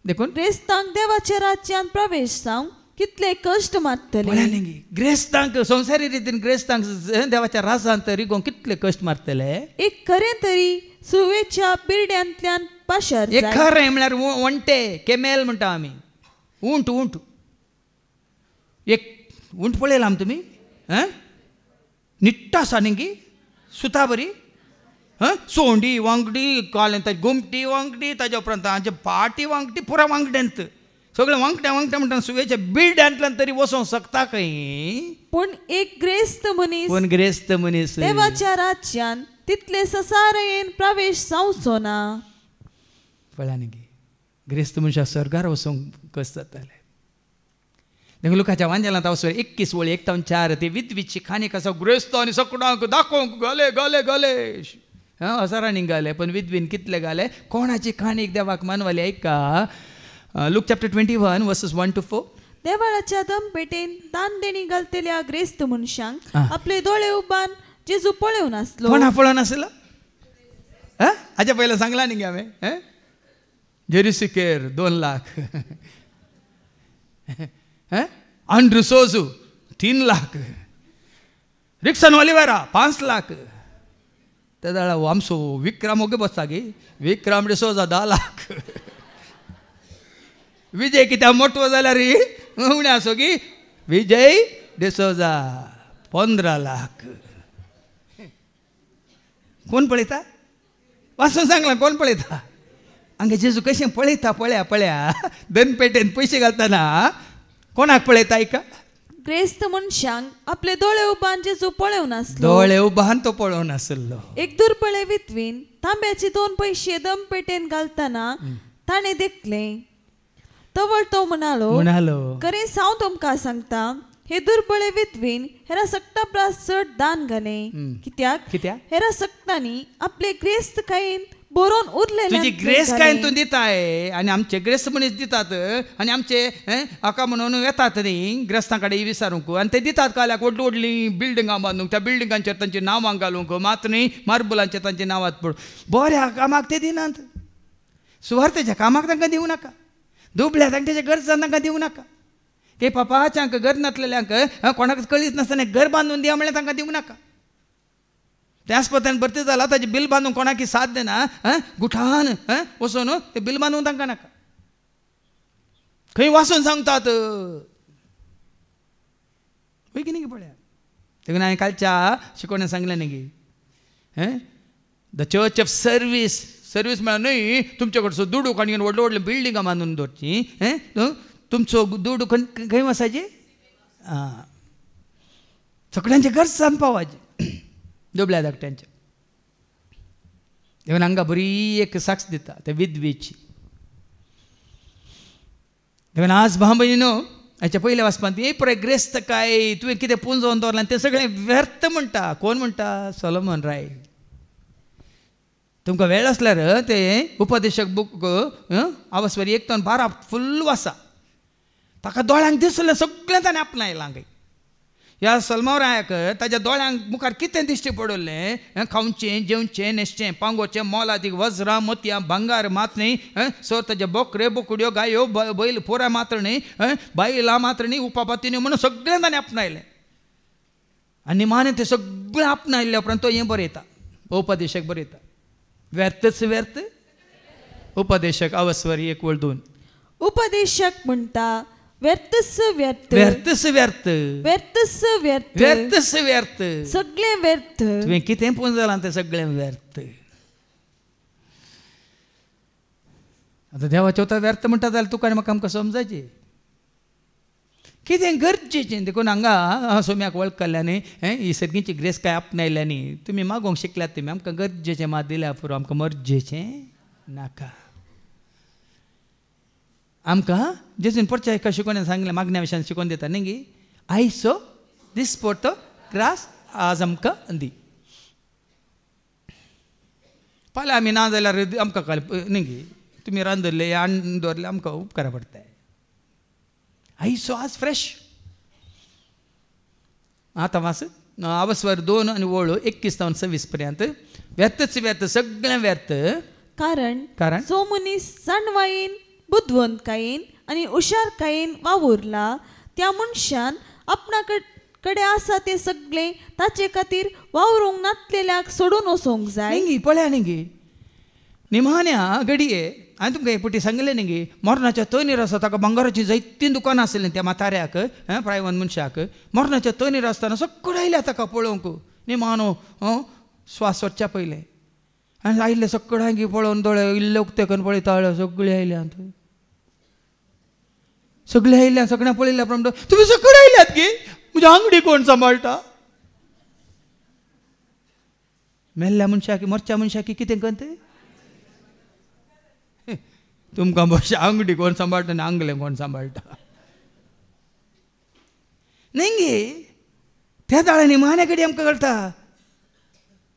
देखून ग्रेस्तांक देवाच्या राज्यांत प्रवेश जावंक कितले कश्ट मारतले. ग्रेस्तांक संवसारी रितीन ग्रेस्तांक देवाच्या राजांत रिगोवंक कितले कश्ट मारतले. एक खरें तरी सुवेच्या बिरड्यांतल्यान पाशार एक खरें म्हळ्यार वंटे केमेल म्हणटा आमी ऊंट ऊंट एक ऊंट पळयला तुमी निट्टा आसा न्ही गी सुता बरी सोंडी वांगडी काल घुमटी वांगडी ताज्या उपरांत तांचे पाटी वांगडी पुरा वांगड्यांत सगळें वांगड्या वांगड्या म्हणटा सुवेच्या बिल्ड्यांतल्यान तरी वचोंक शकता खंय पूण एक ग्रेस्त मनीस देवाच्या राज्यान तितले ससारेन प्रवेश जावचो ना पळया न्ही गे ग्रेस्त मनशाक स्वर्गार वचोंक कस जातालें देखून लोकांच्या वांजेलांत वचून 21 वळी 1 ते 4 ते विधवीची खाणीक आसा ग्रेस्त आनी सगळ्यांक दाखोवंक घाले घाले घाले हजारांनी घाले पण विधवीन कितले घाले कोणाची खाणीक देवाक मानवाली ऐका लूक चॅप्टर 21 वर्सेस 1 to 4 देवाळाच्या दमपेटेन तांदेणी घालतल्या ग्रेस्त मनशांक आपले दोळे उबान जेजू पळेव नासलो कोणा पळोवन नासलो हाच्या पयलीं सांगला न्ही हांवें जेरुसिकेर 2 लाख आंड्रू सोजू 3 लाख रिक्सन ऑलिवेरा 5 लाख त्या दाळा आमचो विक्रम ओगे बसता गे विक्रम डिसोजा 10 लाख विजय कित्याक मोठो जाल्यार उणे आसो की विजय डिसोजा 15 लाख कोण पळयता वाचून सांगला कोण पळयता हांगा जेजू कशें पळयता पळया पळया दनपेटेन पयशे घालतना कोणाक पळयता ऐका ग्रेस्त मनशांक आपले दोळे उबान जेजू पळेव नासलो दोळे उबान तो पळोव नासलो एक दुर्बळे विधवीन तांब्याचे 2 पैसे दमपेटेन घालतना ताणे देखले तवळ तो म्हणालो खरें हांव तुमकां सांगता हे दुर्बळे विधवीन हेरा सक्ता प्रास चड दान घाले कित्याक हेरा सक्तांनी आपले ग्रेस्त कायेन बरोवन उरलेले तुजी ग्रेस कायेन तूं दिताय आनी आमचे ग्रेस्त मनीस दितात आनी आमचे हाका म्हणून येतात न्ही ग्रेस्तां कडेन विचारूंक आनी ते दितात काल्याक व्हडली व्हडली बिल्डिंगां बांदूंक त्या बिल्डिंगांचेर तांची नांवां घालूंक मात न्ही मार्बलांचेर तांची नांवां पडून बऱ्या कामाक ते दिनात सुवार्थेच्या कामाक तांकां दिवं नाका दुबळ्या तांच्या गरजांक तांकां दिवं नाका ते पापाच्यांक घर नासलेल्यांक कोणाक कळीच नासतना घर बांदून दिया म्हळ्यार तांकां दिवं नाका त्या आस्पत्र्यान भरती जाला ताजें बील बांदूंक कोणाकी साथ देना गुठान वचून तें बील बांदूंक तांकां नाका खंय वाचून सांगतात वय की न्ही पळया देखून हांवें कालच्या शिकोवण्यान सांगलें न्ही गे द चर्च ऑफ सर्वीस म्हळ्यार न्हय तुमचे कडचो दुडू आनी व्हडले व्हडले बिल्डिंगां बांदून दवरची तुमचो दुडू खंय वचाची सगळ्यांचे गरज पावाची दुबळ्या धाकट्यांच्या देखून हांगा बरी एक साक्ष दिता त्या विधवेची देखून आज भाव भयणीनो हाच्या पयल्या वाचपांत हे पळय ग्रेस्त काय तुवें कितें पुंजोवन दवरलां तें सगळें व्यर्थ म्हणटा कोण म्हणटा सोलोमन राय तुमकां वेळ आसल्यार ते उपदेशक बूक आवस्वरी 1 to 12 फुल्ल वाचा ताका दोळ्यांक दिसलें सगळें ताणें आपणायलां हांगा ह्या सलमावरायाक ताच्या दोळ्यांक मुखार कितें दिश्टी पडलें खावचें जेवचें न्हेसचें पांगोवचें मोलादीक वज्रां मोतयां भांगार मात न्ही सर ताचे बोकरे बोकड्यो गायो बैल पोरा मात्र न्ही बायलां मात्र न्ही उपापातीन्यो म्हणून सगळें ताणें आपणायलें आनी निमाणें तें सगळें आपणायल्या उपरांत तो हें बरयता उपदेशक बरयता व्यर्थच व्यर्थ उपदेशक अवस्वरी 1:2 उपदेशक म्हणटा व्यर्थस व्यर्थ व्यर्थस व्यर्थ व्यर्थस व्यर्थ व्यर्थस व्यर्थ सगळें व्यर्थ तुवें कितें पुंजलां तें सगळें व्यर्थ आतां देवाचें उतर व्यर्थ म्हणटा जाल्यार तुका आनी म्हाका आमकां समजायचें कितें गरजेचें देखून हांगा सोम्याक वळखल्ल्यानी ही सगळींची ग्रेस काय आपणायल्यांनी तुमी मागोवंक शिकल्यात तुमी आमकां गरजेचें मात दिल्या पुरो आमकां मरजेचें नाका आमकां जेजून परच्या एका शिकोवण्यान सांगलें मागण्या विशयान शिकोवन दिता न्ही गी आयसो दिसपोर्तो ग्रास आज आमकां दी फाल्यां आमी ना जाल्यार आमकां कळ्ळें न्ही गी तुमी रांदले आनी दवरले आमकां उपकारा पडटा आयसो आज फ्रेश आतां वास अवस्वर 2 आनी वळू 21 to 26 पर्यंत व्यर्थच व्यर्थ सगळें व्यर्थ कारण जो मनीस जाणवायेन बुद्धवंतकायेन आनी हुशारकायेन वावुरला त्या मनशान आपणा कडेन आसा तें सगळें ताचे खातीर वावरूंक नासलेल्याक सोडून वचोंक जाय न्ही पळया न्ही गे निमाण्या घडये हांवें तुमकां एक फावटी सांगलें न्ही गे मरणाच्या तोनीर आसा ताका भांगाराची जायतीं दुकानां आसलीं त्या म्हाताऱ्याक प्रायवन मनशाक मरणाच्या तोनीर आसतना सगळें आयल्या ताका पळोवंक निमानो श्वास सोदच्या पयले आनी आयिल्ले सगळ्यांकी पळोवन दोळे इल्ले उक्तेकन पळयता सगळीं आयल्यात सगळे आयल्या सगळ्यां पळयल्या प्रमाणे तुमी सगळे आयल्यात की म्हजी आंगडी कोण सांबाळटा मेल्ल्या मनशाक मरच्या मनशाक कितें करता तुमकां बस आंगडी कोण सांबाळटा आनी आंगलें कोण सांबाळटा न्ही गे त्या दाळांनी माने कडेन आमकां कळटा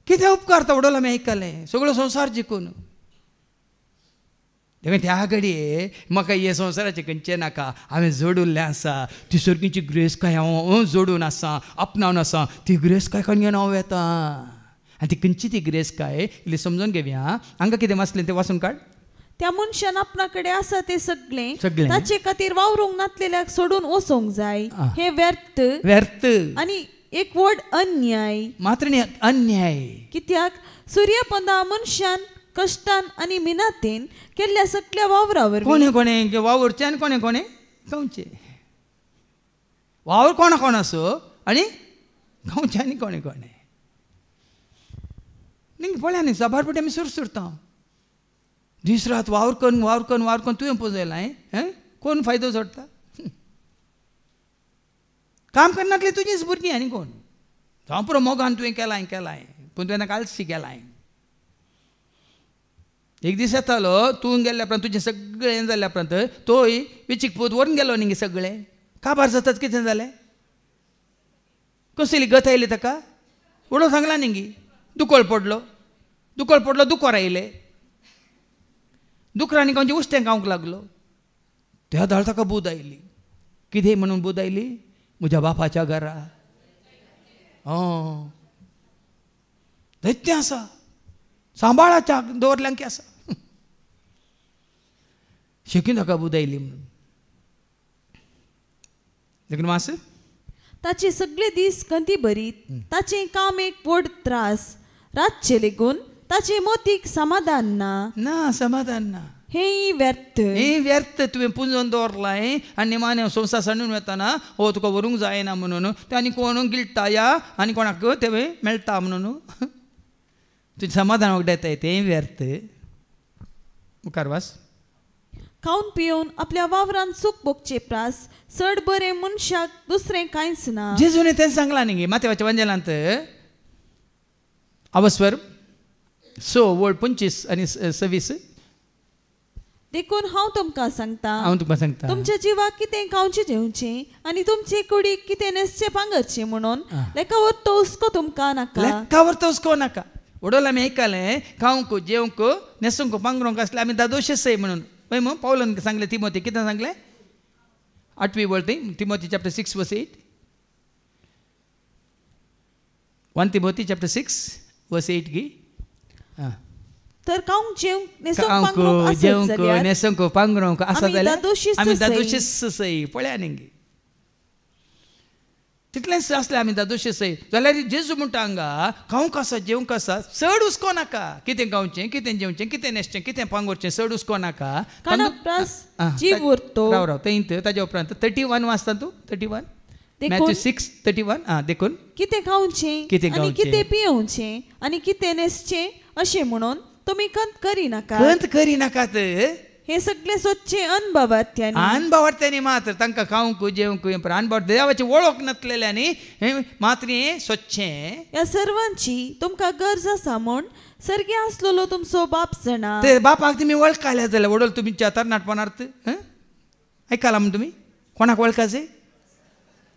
कितें उपकार तो वडोलो आमी आयकलें सगळो संवसार जिखून देखून त्या घडये म्हाका हे संवसाराचें खंयचें नाका हांवें जोडुल्लें आसा ती सर्गीची ग्रेस काय हांव जोडून आसा आपणावन आसा ती ग्रेस काय घेवन हांव येता आनी ती खंयची ती ग्रेस काय इल्ली समजून घेवया हांगा कितें वाचलें तें वाचून काड त्या मनशान आपणाकडे आसा ते सगळे ताचे खातीर वावरूंक नासलेल्याक सोडून वचोंक जाय हे व्यर्थ व्यर्थ आनी एक व्हड अन्याय मात्र अन्याय कित्याक सूर्यपंदा मनशान कष्टान आनी मिनातेन केल्ल्या सगळ्या वावरावर कोणे कोणे वावरचे आनी कोणे कोणे गांवचे वावर कोणा कोण असो आनी गांवचे आनी कोणे कोणे न्ही पळया न्ही सबारपटी आमी सुरता दीस रात वावर करून तुवें पोजयला कोण फायदो जोडटा काम करनातली तुजीच भुरगीं आनी कोण जावं पुरो मोगान तुवें केलां पूण तुवें ताका आलसी केलां एक दीस येतालो तूं गेल्ल्या उपरांत तुजें सगळें हें जाल्ल्या उपरांत तोय वेचीक पोत व्हरून गेलो न्ही सगळें काबार जातात कितें जालें कसली गत आयली ताका उडो सांगला न्ही दुकोळ पडलो दुकोर आयले दुकरांनी खंयचें उश्टें खावंक लागलो त्या दाळ ताका बूद आयली कितें म्हणून बूद आयली म्हज्या बापाच्या घरा दैत्य आसा सांबाळाच्या दवरल्यांकी आसा शेकीन ताका बूद आयली म्हणून देखून मास ताचे सगळे दीस कंती बरीत ताचें काम एक व्हड त्रास रातचे लेगून ताचे मोतीक समाधान ना समाधान ना हे व्यर्थ तुवें पुंजोवन दवरलां आनी निमाणे संवसार सांडून वताना हो तुका व्हरूंक जायना म्हणून ते आनी कोण गिळटा या आनी कोणाक तें मेळटा म्हणून तुजें समाधान वगडायता तें व्यर्थ मुखार वास खावन पिवन आपल्या वावरान सूख भोगचे प्रास चड बरें मनशाक दुसरें कांयच ना जेजून तें सांगलां न्ही माथेवाच्या वंजलांत अवस्वर 6 वोळ 25 आनी 26 देखून हांव तुमकां सांगता तुमच्या जिवाक कितें खावचें जेवचें आनी तुमचे कुडीक कितें न्हेसचें पांगरचें म्हणून लेखावर तो हुस्को तुमकां नाका उडोल आमी आयकलें खावंक जेवंक न्हेसूंक पांगरूंक आसलें आमी दादोशे सय म्हणून पळय मग पावलन सांगलें तिमोथी कितें सांगलें 8वी वळ तिमोथी चॅप्टर 6 वर्स 8 1 तिमोथी चॅप्टर 6 वर्स 8 गी तर खावंक जेवंक न्हेसूंक पांगरूंक आसा जाल्यार आमी दादोशे सय पळया न्ही तितलेंच आसलें आमी दादोशे सय जाल्यार जेजू म्हणटा हांगा खावंक आसा जेवंक आसा चड हुस्को नाका कितें खावचें कितें जेवचें कितें न्हेसचें कितें पांगरचें चड हुस्को नाका जीव उरतो राव तें ताज्या उपरांत 31 वाचता तूं 31 मॅथ्यू 6:31 देखून कितें खावचें आनी कितें पियोवचें आनी कितें न्हेसचें अशें म्हणून तुमी कंत करिनाकात हे सगळे सोदचे अनभवार्थ्यांनी मात्र तांकां खावंक जेवंक अनभव देवाची वळख नासलेल्यांनी मात्र हें सोदचें ह्या सर्वांची तुमकां गरज आसा म्हूण सर्गी आसलेलो तुमचो बाप जाणा ते बापाक तुमी वळखले जाल्यार वडोल तुमच्या तरणाटपणार्थ आयकलां म्हण तुमी कोणाक वळखाचे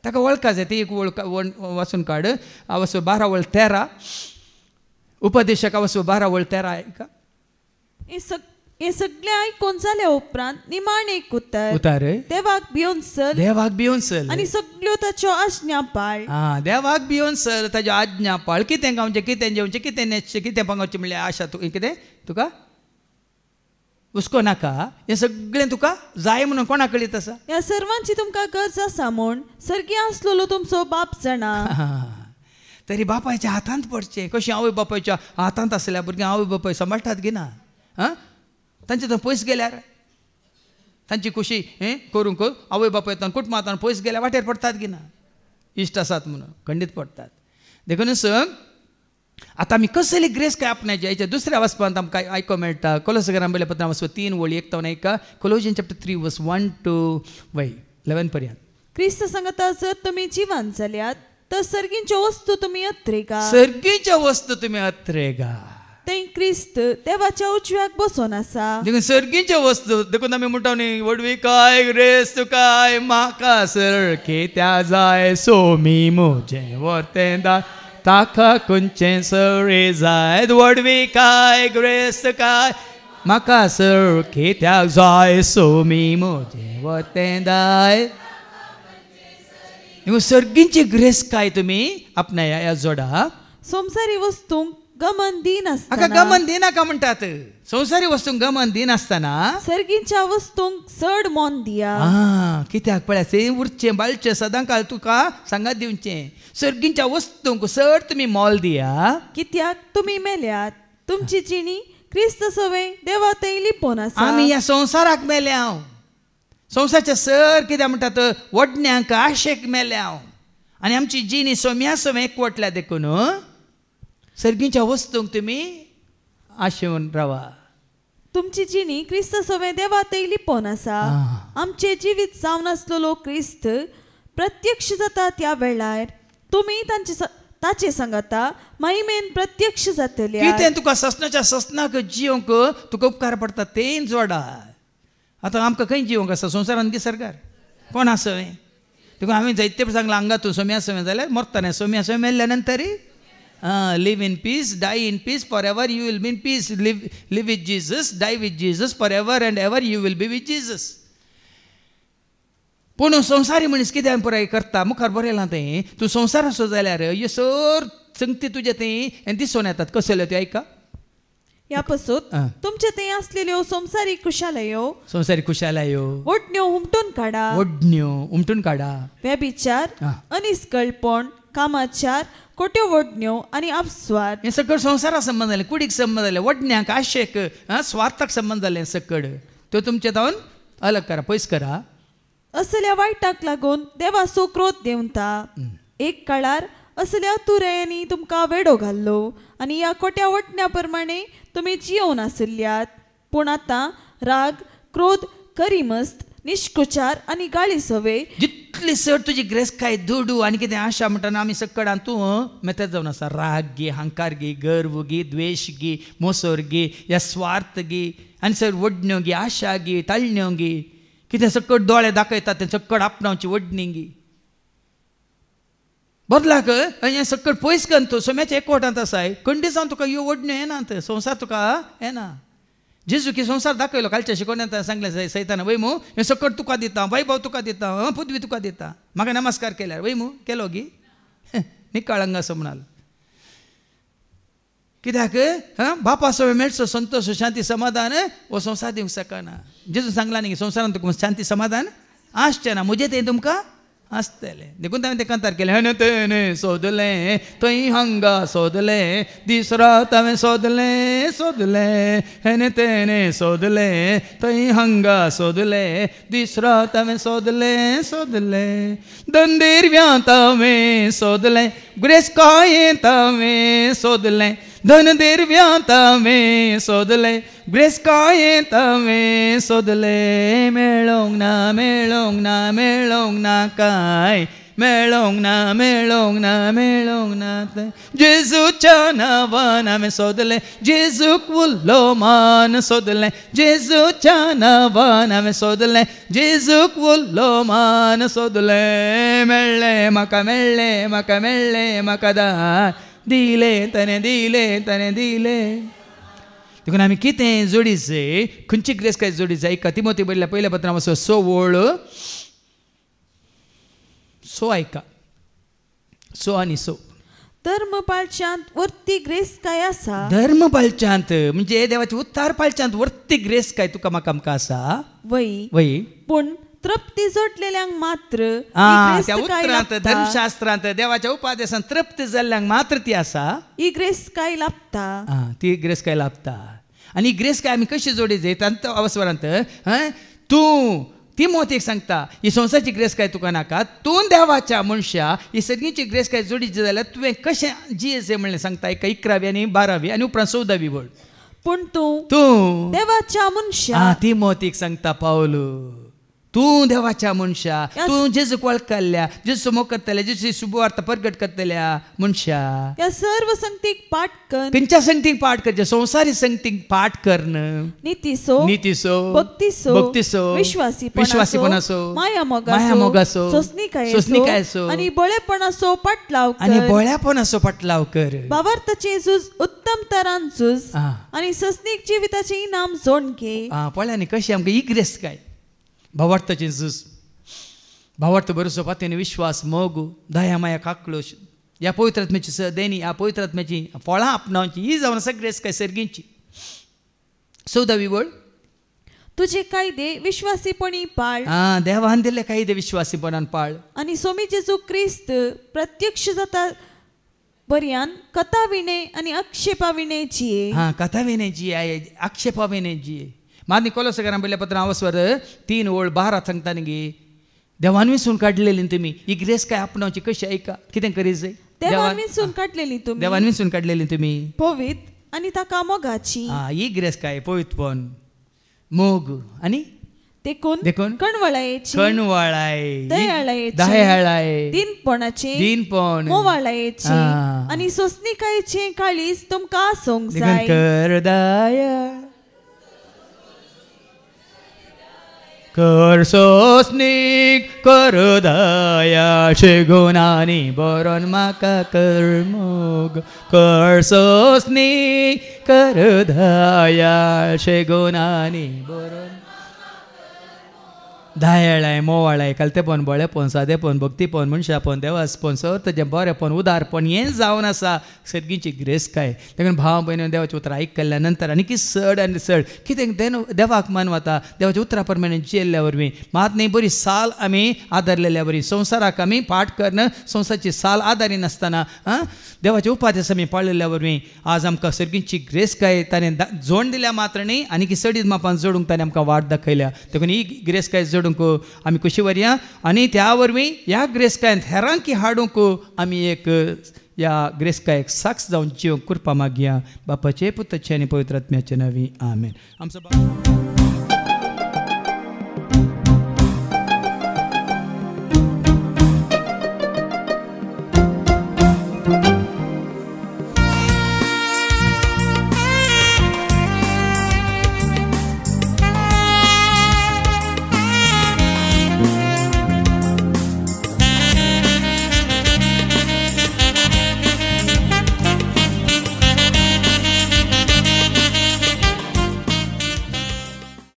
ताका वळखाचे ती एक वळख वाचून काड अवश्य 12 वळ 13 उपदेशक अवश्य 12 वळ 13 आयका हे सगळे आयकून जाल्या उपरांत निमाण एक उतर देवाक भिवून चल आनी सगळ्यो ताच्यो आज्ञा पाळ देवाक भिवून चल ताच्यो आज्ञा पाळ कितें खावचें कितें जेवचें कितें न्हेसचें कितें पांगवचें म्हणल्यार आशा कितें तुका हुस्को नाका हें सगळें तुका जाय म्हणून कोणा कळीत आसा ह्या सर्वांची तुमकां गरज आसा म्हूण सर्गी आसलेलो तुमचो बाप जाणा तरी बापायच्या हातांत पडचें कशीं आवय बापायच्या हातांत आसल्या भुरग्यां आवय बापाय सांबाळटात गी ना तांचे थंय पयस गेल्यार तांची खुशी करूंक आवय बापाय कुटुंबांत पयस गेल्यार वाटेर पडटात गी ना इश्ट आसात म्हणून खंडीत पडटात देखून आता आमी कसली ग्रेस काय आपणाची हेच्या दुसऱ्या वचपांत आमकां आयको मेळटा कोलोसांक बरयल्ल्या पत्रांत वचप 3 वळी 1 ते 1 कोलोसियन्स चॅप्टर 3 वर्स 1 to 11 पर्यंत. क्रिस्त सांगता जर तुम्ही जिवंत जाल्यात तर सर्गींच्यो वस्तू तुम्ही अत्रेगा. सर्गींच्यो वस्तू तुम्ही अत्रेगा. ते क्रिस्त देवाच्या उजव्याक बसून आसा. देखून सर्गींच्यो वस्तू देखून आमी म्हणटा न्ही वडवी काय ग्रेस काय म्हाका सारकी त्या जाय सोमी म्हजें वर्तें ताका खंयचें सरे जाय वडवी काय ग्रेस काय म्हाका सारकी त्या जाय सोमी म्हजें वर्तें दाय. सर्गींची ग्रेस काय तुम्ही आपणाया ह्या जोडा. संसारी वस्तूंक गमन दिनासतना हाका गमन दिनाका म्हणटात. संसारी वस्तूंक गमन दिनासतना सर्गींच्या वस्तूंक चड मोन दिया. कित्याक पळय उरचें बाळचें सदांकाळ तुका सांगात दिवचें. सर्गींच्या वस्तूंक चड तुमी मोल दिया. कित्याक तुमी मेल्यात तुमची जिणी क्रिस्त सवय देवा थंय लिपोवन आसा. आमी ह्या संवसाराक मेले हांव संवसाराचे सर कित्याक म्हणटात वडण्यांक आशेक मेले हांव आनी आमची जिणी सोम्या सोम एकवटल्या देखून सर्गींच्या वस्तूंक तुमी आशेवन रावा. तुमची जिणी क्रिस्त सवय देवा थंय लिपोवन आसा. आमचे जिवीत जावन आसलेलो क्रिस्त प्रत्यक्ष जाता त्या वेळार तुमी ताचे सांगता महिमेन प्रत्यक्ष जातले. कितें तुका ससनाच्या ससनाक जिवंक तुका उपकार पडटा तें जोडा. आतां आमकां खंय जिवंक आसा संवसारान दी सरकार कोण आसा देखून आमी जायते सांगलां हांगा तूं सोम्या सोम्या जाल्यार मरतना सोम्या सोम्या मेल्ल्या नंतर live in peace die in peace forever you will be in peace. Live with Jesus die with Jesus forever and ever you will be with Jesus. पूण संवसारी मनीस कितें पुराय करता मुखार बरयलां तें तूं संवसार असो जाल्यार ह्यो सर संगती तुजे थंय दिसून येतात कसल्यो त्यो आयका. ह्या पासून तुमचे थंय आसलेल्यो संवसारी कुशालयो ओडण्यो उमटून काडा. व्यभिचार अनिश्कळपण कामाचार खोट्यो ओडण्यो आनी अपस्वार हें सगळं संवसाराक संबंद जालें कुडीक संबंद जालें वडण्यांक आशेक स्वार्थाक संबंद जालें सकड त्यो तुमचे तावन अलग करा पयस करा. असल्या वायटाक लागून देवा सो क्रोध देंवता. एक काळार असल्या तुरयांनी तुमकां वेडो घाल्लो आनी ह्या खोट्या वटण्या प्रमाणे तुमी जियोवन आसल्यात. पूण आतां राग क्रोध करीमस्त निश्कुचार आनी गाळी सवय जितली चड तुजी ग्रेस काय दुडू आनी कितें आशा म्हणटना आमी सकड तूं मेतेज जावन आसा. राग गी हांकार गी गर्व गी द्वेश गी मोसोर गी ह्या स्वार्थ गी आनी सर वडण्यो गी आशा गी ताळण्यो गी कितें सकड दोळे दाखयतात तें सकड आपणावची वडणी गी बदलाक हें सकड पयस करून तूं सोम्याच्या एकवटांत आसाय खंडी जावन तुका ह्यो वडण्यो येनात संवसार तुका येना. जेजू की संवसार दाखयलो कालच्या शिकोवण्यात सांगलें सैतान वैमू हें सकड तुका दिता वैभव तुका दिता पदवी तुका दिता म्हाका नमस्कार केल्यार वैमू केलो गी निकाळंग असो म्हणाल. कित्याक बापा सवय मेळचो संतोष शांती समाधान हो संवसार दिवंक शकना. जेजू सांगला न्ही संवसारान तुका शांती समाधान आसचें ना म्हजें तें तुमकां आसतलें. देखून हांवें तें कांतार केलें हें तेणें सोदलें थंय हांगा सोदलें दीस रात हांवें सोदलें हें तेणें सोदलें थंय हांगा सोदलें दीस रात हांवें सोदलें धनदेरव्यांत हांवें सोदलें ग्रेस्कायेंत हांवें सोदलें धनदेरव्यांत हांवें सोदलें ग्रेस्कायेंत हांवें सोदलें मेळोंक ना काय मेळोंक ना जेजूच्या नांवान हांवें सोदलें जेजूक उरलो मान सोदलें जेजूच्या नांवान हांवें सोदलें जेजूक उरलो मान सोदलें मेळ्ळें म्हाका दान दिलें ताणें दिलें. देखून आमी कितें जोडीचें खंयची ग्रेस काय जोडीचें आयका तिमोथी बरयल्ल्या पयल्या पत्रांत वचो 6 वळ 6 आयका 6 आनी 6. धर्मपालच्यांत वर्ती ग्रेस काय आसा. धर्मपालच्यांत म्हणजे देवाच्या उद्धार पालच्यांत वर्ती ग्रेस काय तुका म्हाका आमकां आसा वय. पूण तृप्ती जोडलेल्यांक मात्र त्या उतरांत धर्मशास्त्रांत देवाच्या उपादेशांत तृप्ती जाल्ल्यांक मात्र ती आसा ही ग्रेस काय लाभता. ती ग्रेस काय लाभता. आनी ग्रेस काय आमी कशी जोडी जायत अवस्वरांत तूं ती मोत एक सांगता ही संवसाराची ग्रेस काय तुका नाका तूं देवाच्या मनशा ही सगळींची ग्रेस काय जोडीची जाल्यार तुवें कशें जियेचें म्हणलें सांगता 11वी आनी 12वी आनी उपरांत 14वी वळ पूण तूं देवाच्या मनशा ती मोत एक सांगता पावलो तूं देवाच्या मनशा तूं जेजूक वळखल्या जेजू मोग करतल्या जेजूची सुवार्ता प्रगट करतल्या मनशा या सर्व संगतीक पाठ कर खंयच्या संगतीक पाठ करचे संवसारी संगतीक पाठ करन नितीसो भक्तीसो विश्वासीपणासो माया मोगासो सोसणीकायसो आनी बळेपणाचो पाटलाव कर भावार्थाचें झूज उत्तम तरान झूज आनी ससनीक जिविताचें इनाम जोड घे पळय न्ही कशी आमकां ही ग्रेस काय भावार्थाचें झूज भावार्थ बरोसो पातेने विश्वास मोग दया माया काकळोश ह्या पवित्र आत्म्याची सदेनी ह्या पवित्र आत्म्याची फळां आपणावची ही जावन आसा ग्रेस काय सर्गींची 14वी वळ तुझे कायदे विश्वासीपणी पाळ देवान दिल्ले कायदे विश्वासीपणान पाळ आनी स्वामी जेजू क्रिस्त प्रत्यक्ष जाता पर्यान कथा विणे आनी आक्षेपा विणे जिये कथा विणे जिये आक्षेपा विणे जिये मादनी कोलोसकारां पयल्या पत्र हांव 3 ओळ 12 सांगता न्ही देवान विसरून काडलेली तुमी ही ग्रेस काय आपणावची कशी ऐका कितें करीत देवान विसरून काडलेली तुमी देवान विसरून काडलेली तुमी पवित आनी ताका मोगाची ही ग्रेस काय पवित्रपण मोग आनी देखून कणवळाय दयाळाय दिनपण मोवाळायेची आनी सोसणीकायेचें काळीज तुमकां आसूंक जाय कर दयाळ कर सोसनीक कर दयाचे गुणांनी बरोन म्हाका कर मोग कर सोसनीक कर दयाचे गुणांनी बरोन दयाळाय मोवाळाय कालतेपण बळेपण सादेपण भक्तीपण मनशापण देवासपण सर्तजें बरेपण उदारपण हें जावन आसा सगळींची ग्रेस काय देखून भाव भयण देवाचें उतरां आयकल्या नंतर आनी कितें चड आनी चड कितें देवाक मान वता देवाच्या उतरा प्रमाणे जियेल्ल्या वरवीं मात न्ही बरी साल आमी आदारलेल्या वरवीं संवसाराक आमी पाठ करन संवसाराची साल आदारी नासतना देवाचे उपादेश आमी पाळलेल्या वरवीं आज आमकां सगळींची ग्रेस काय ताणें जोड दिल्या मात्र न्ही आनी की सडीत मापान जोडूंक ताणें आमकां वाट दाखयल्या देखून ही ग्रेस काय जोडूंक आमी कशी वरया आनी त्या वरवीं ह्या ग्रेस कायंत हेरांकी हाडूंक आमी एक ह्या ग्रेस कायक साक्ष जावन जिवंक कृपा मागया बापाचे पुताचे आनी पवित्र आत्म्याचे नांवी आमेन. आमचो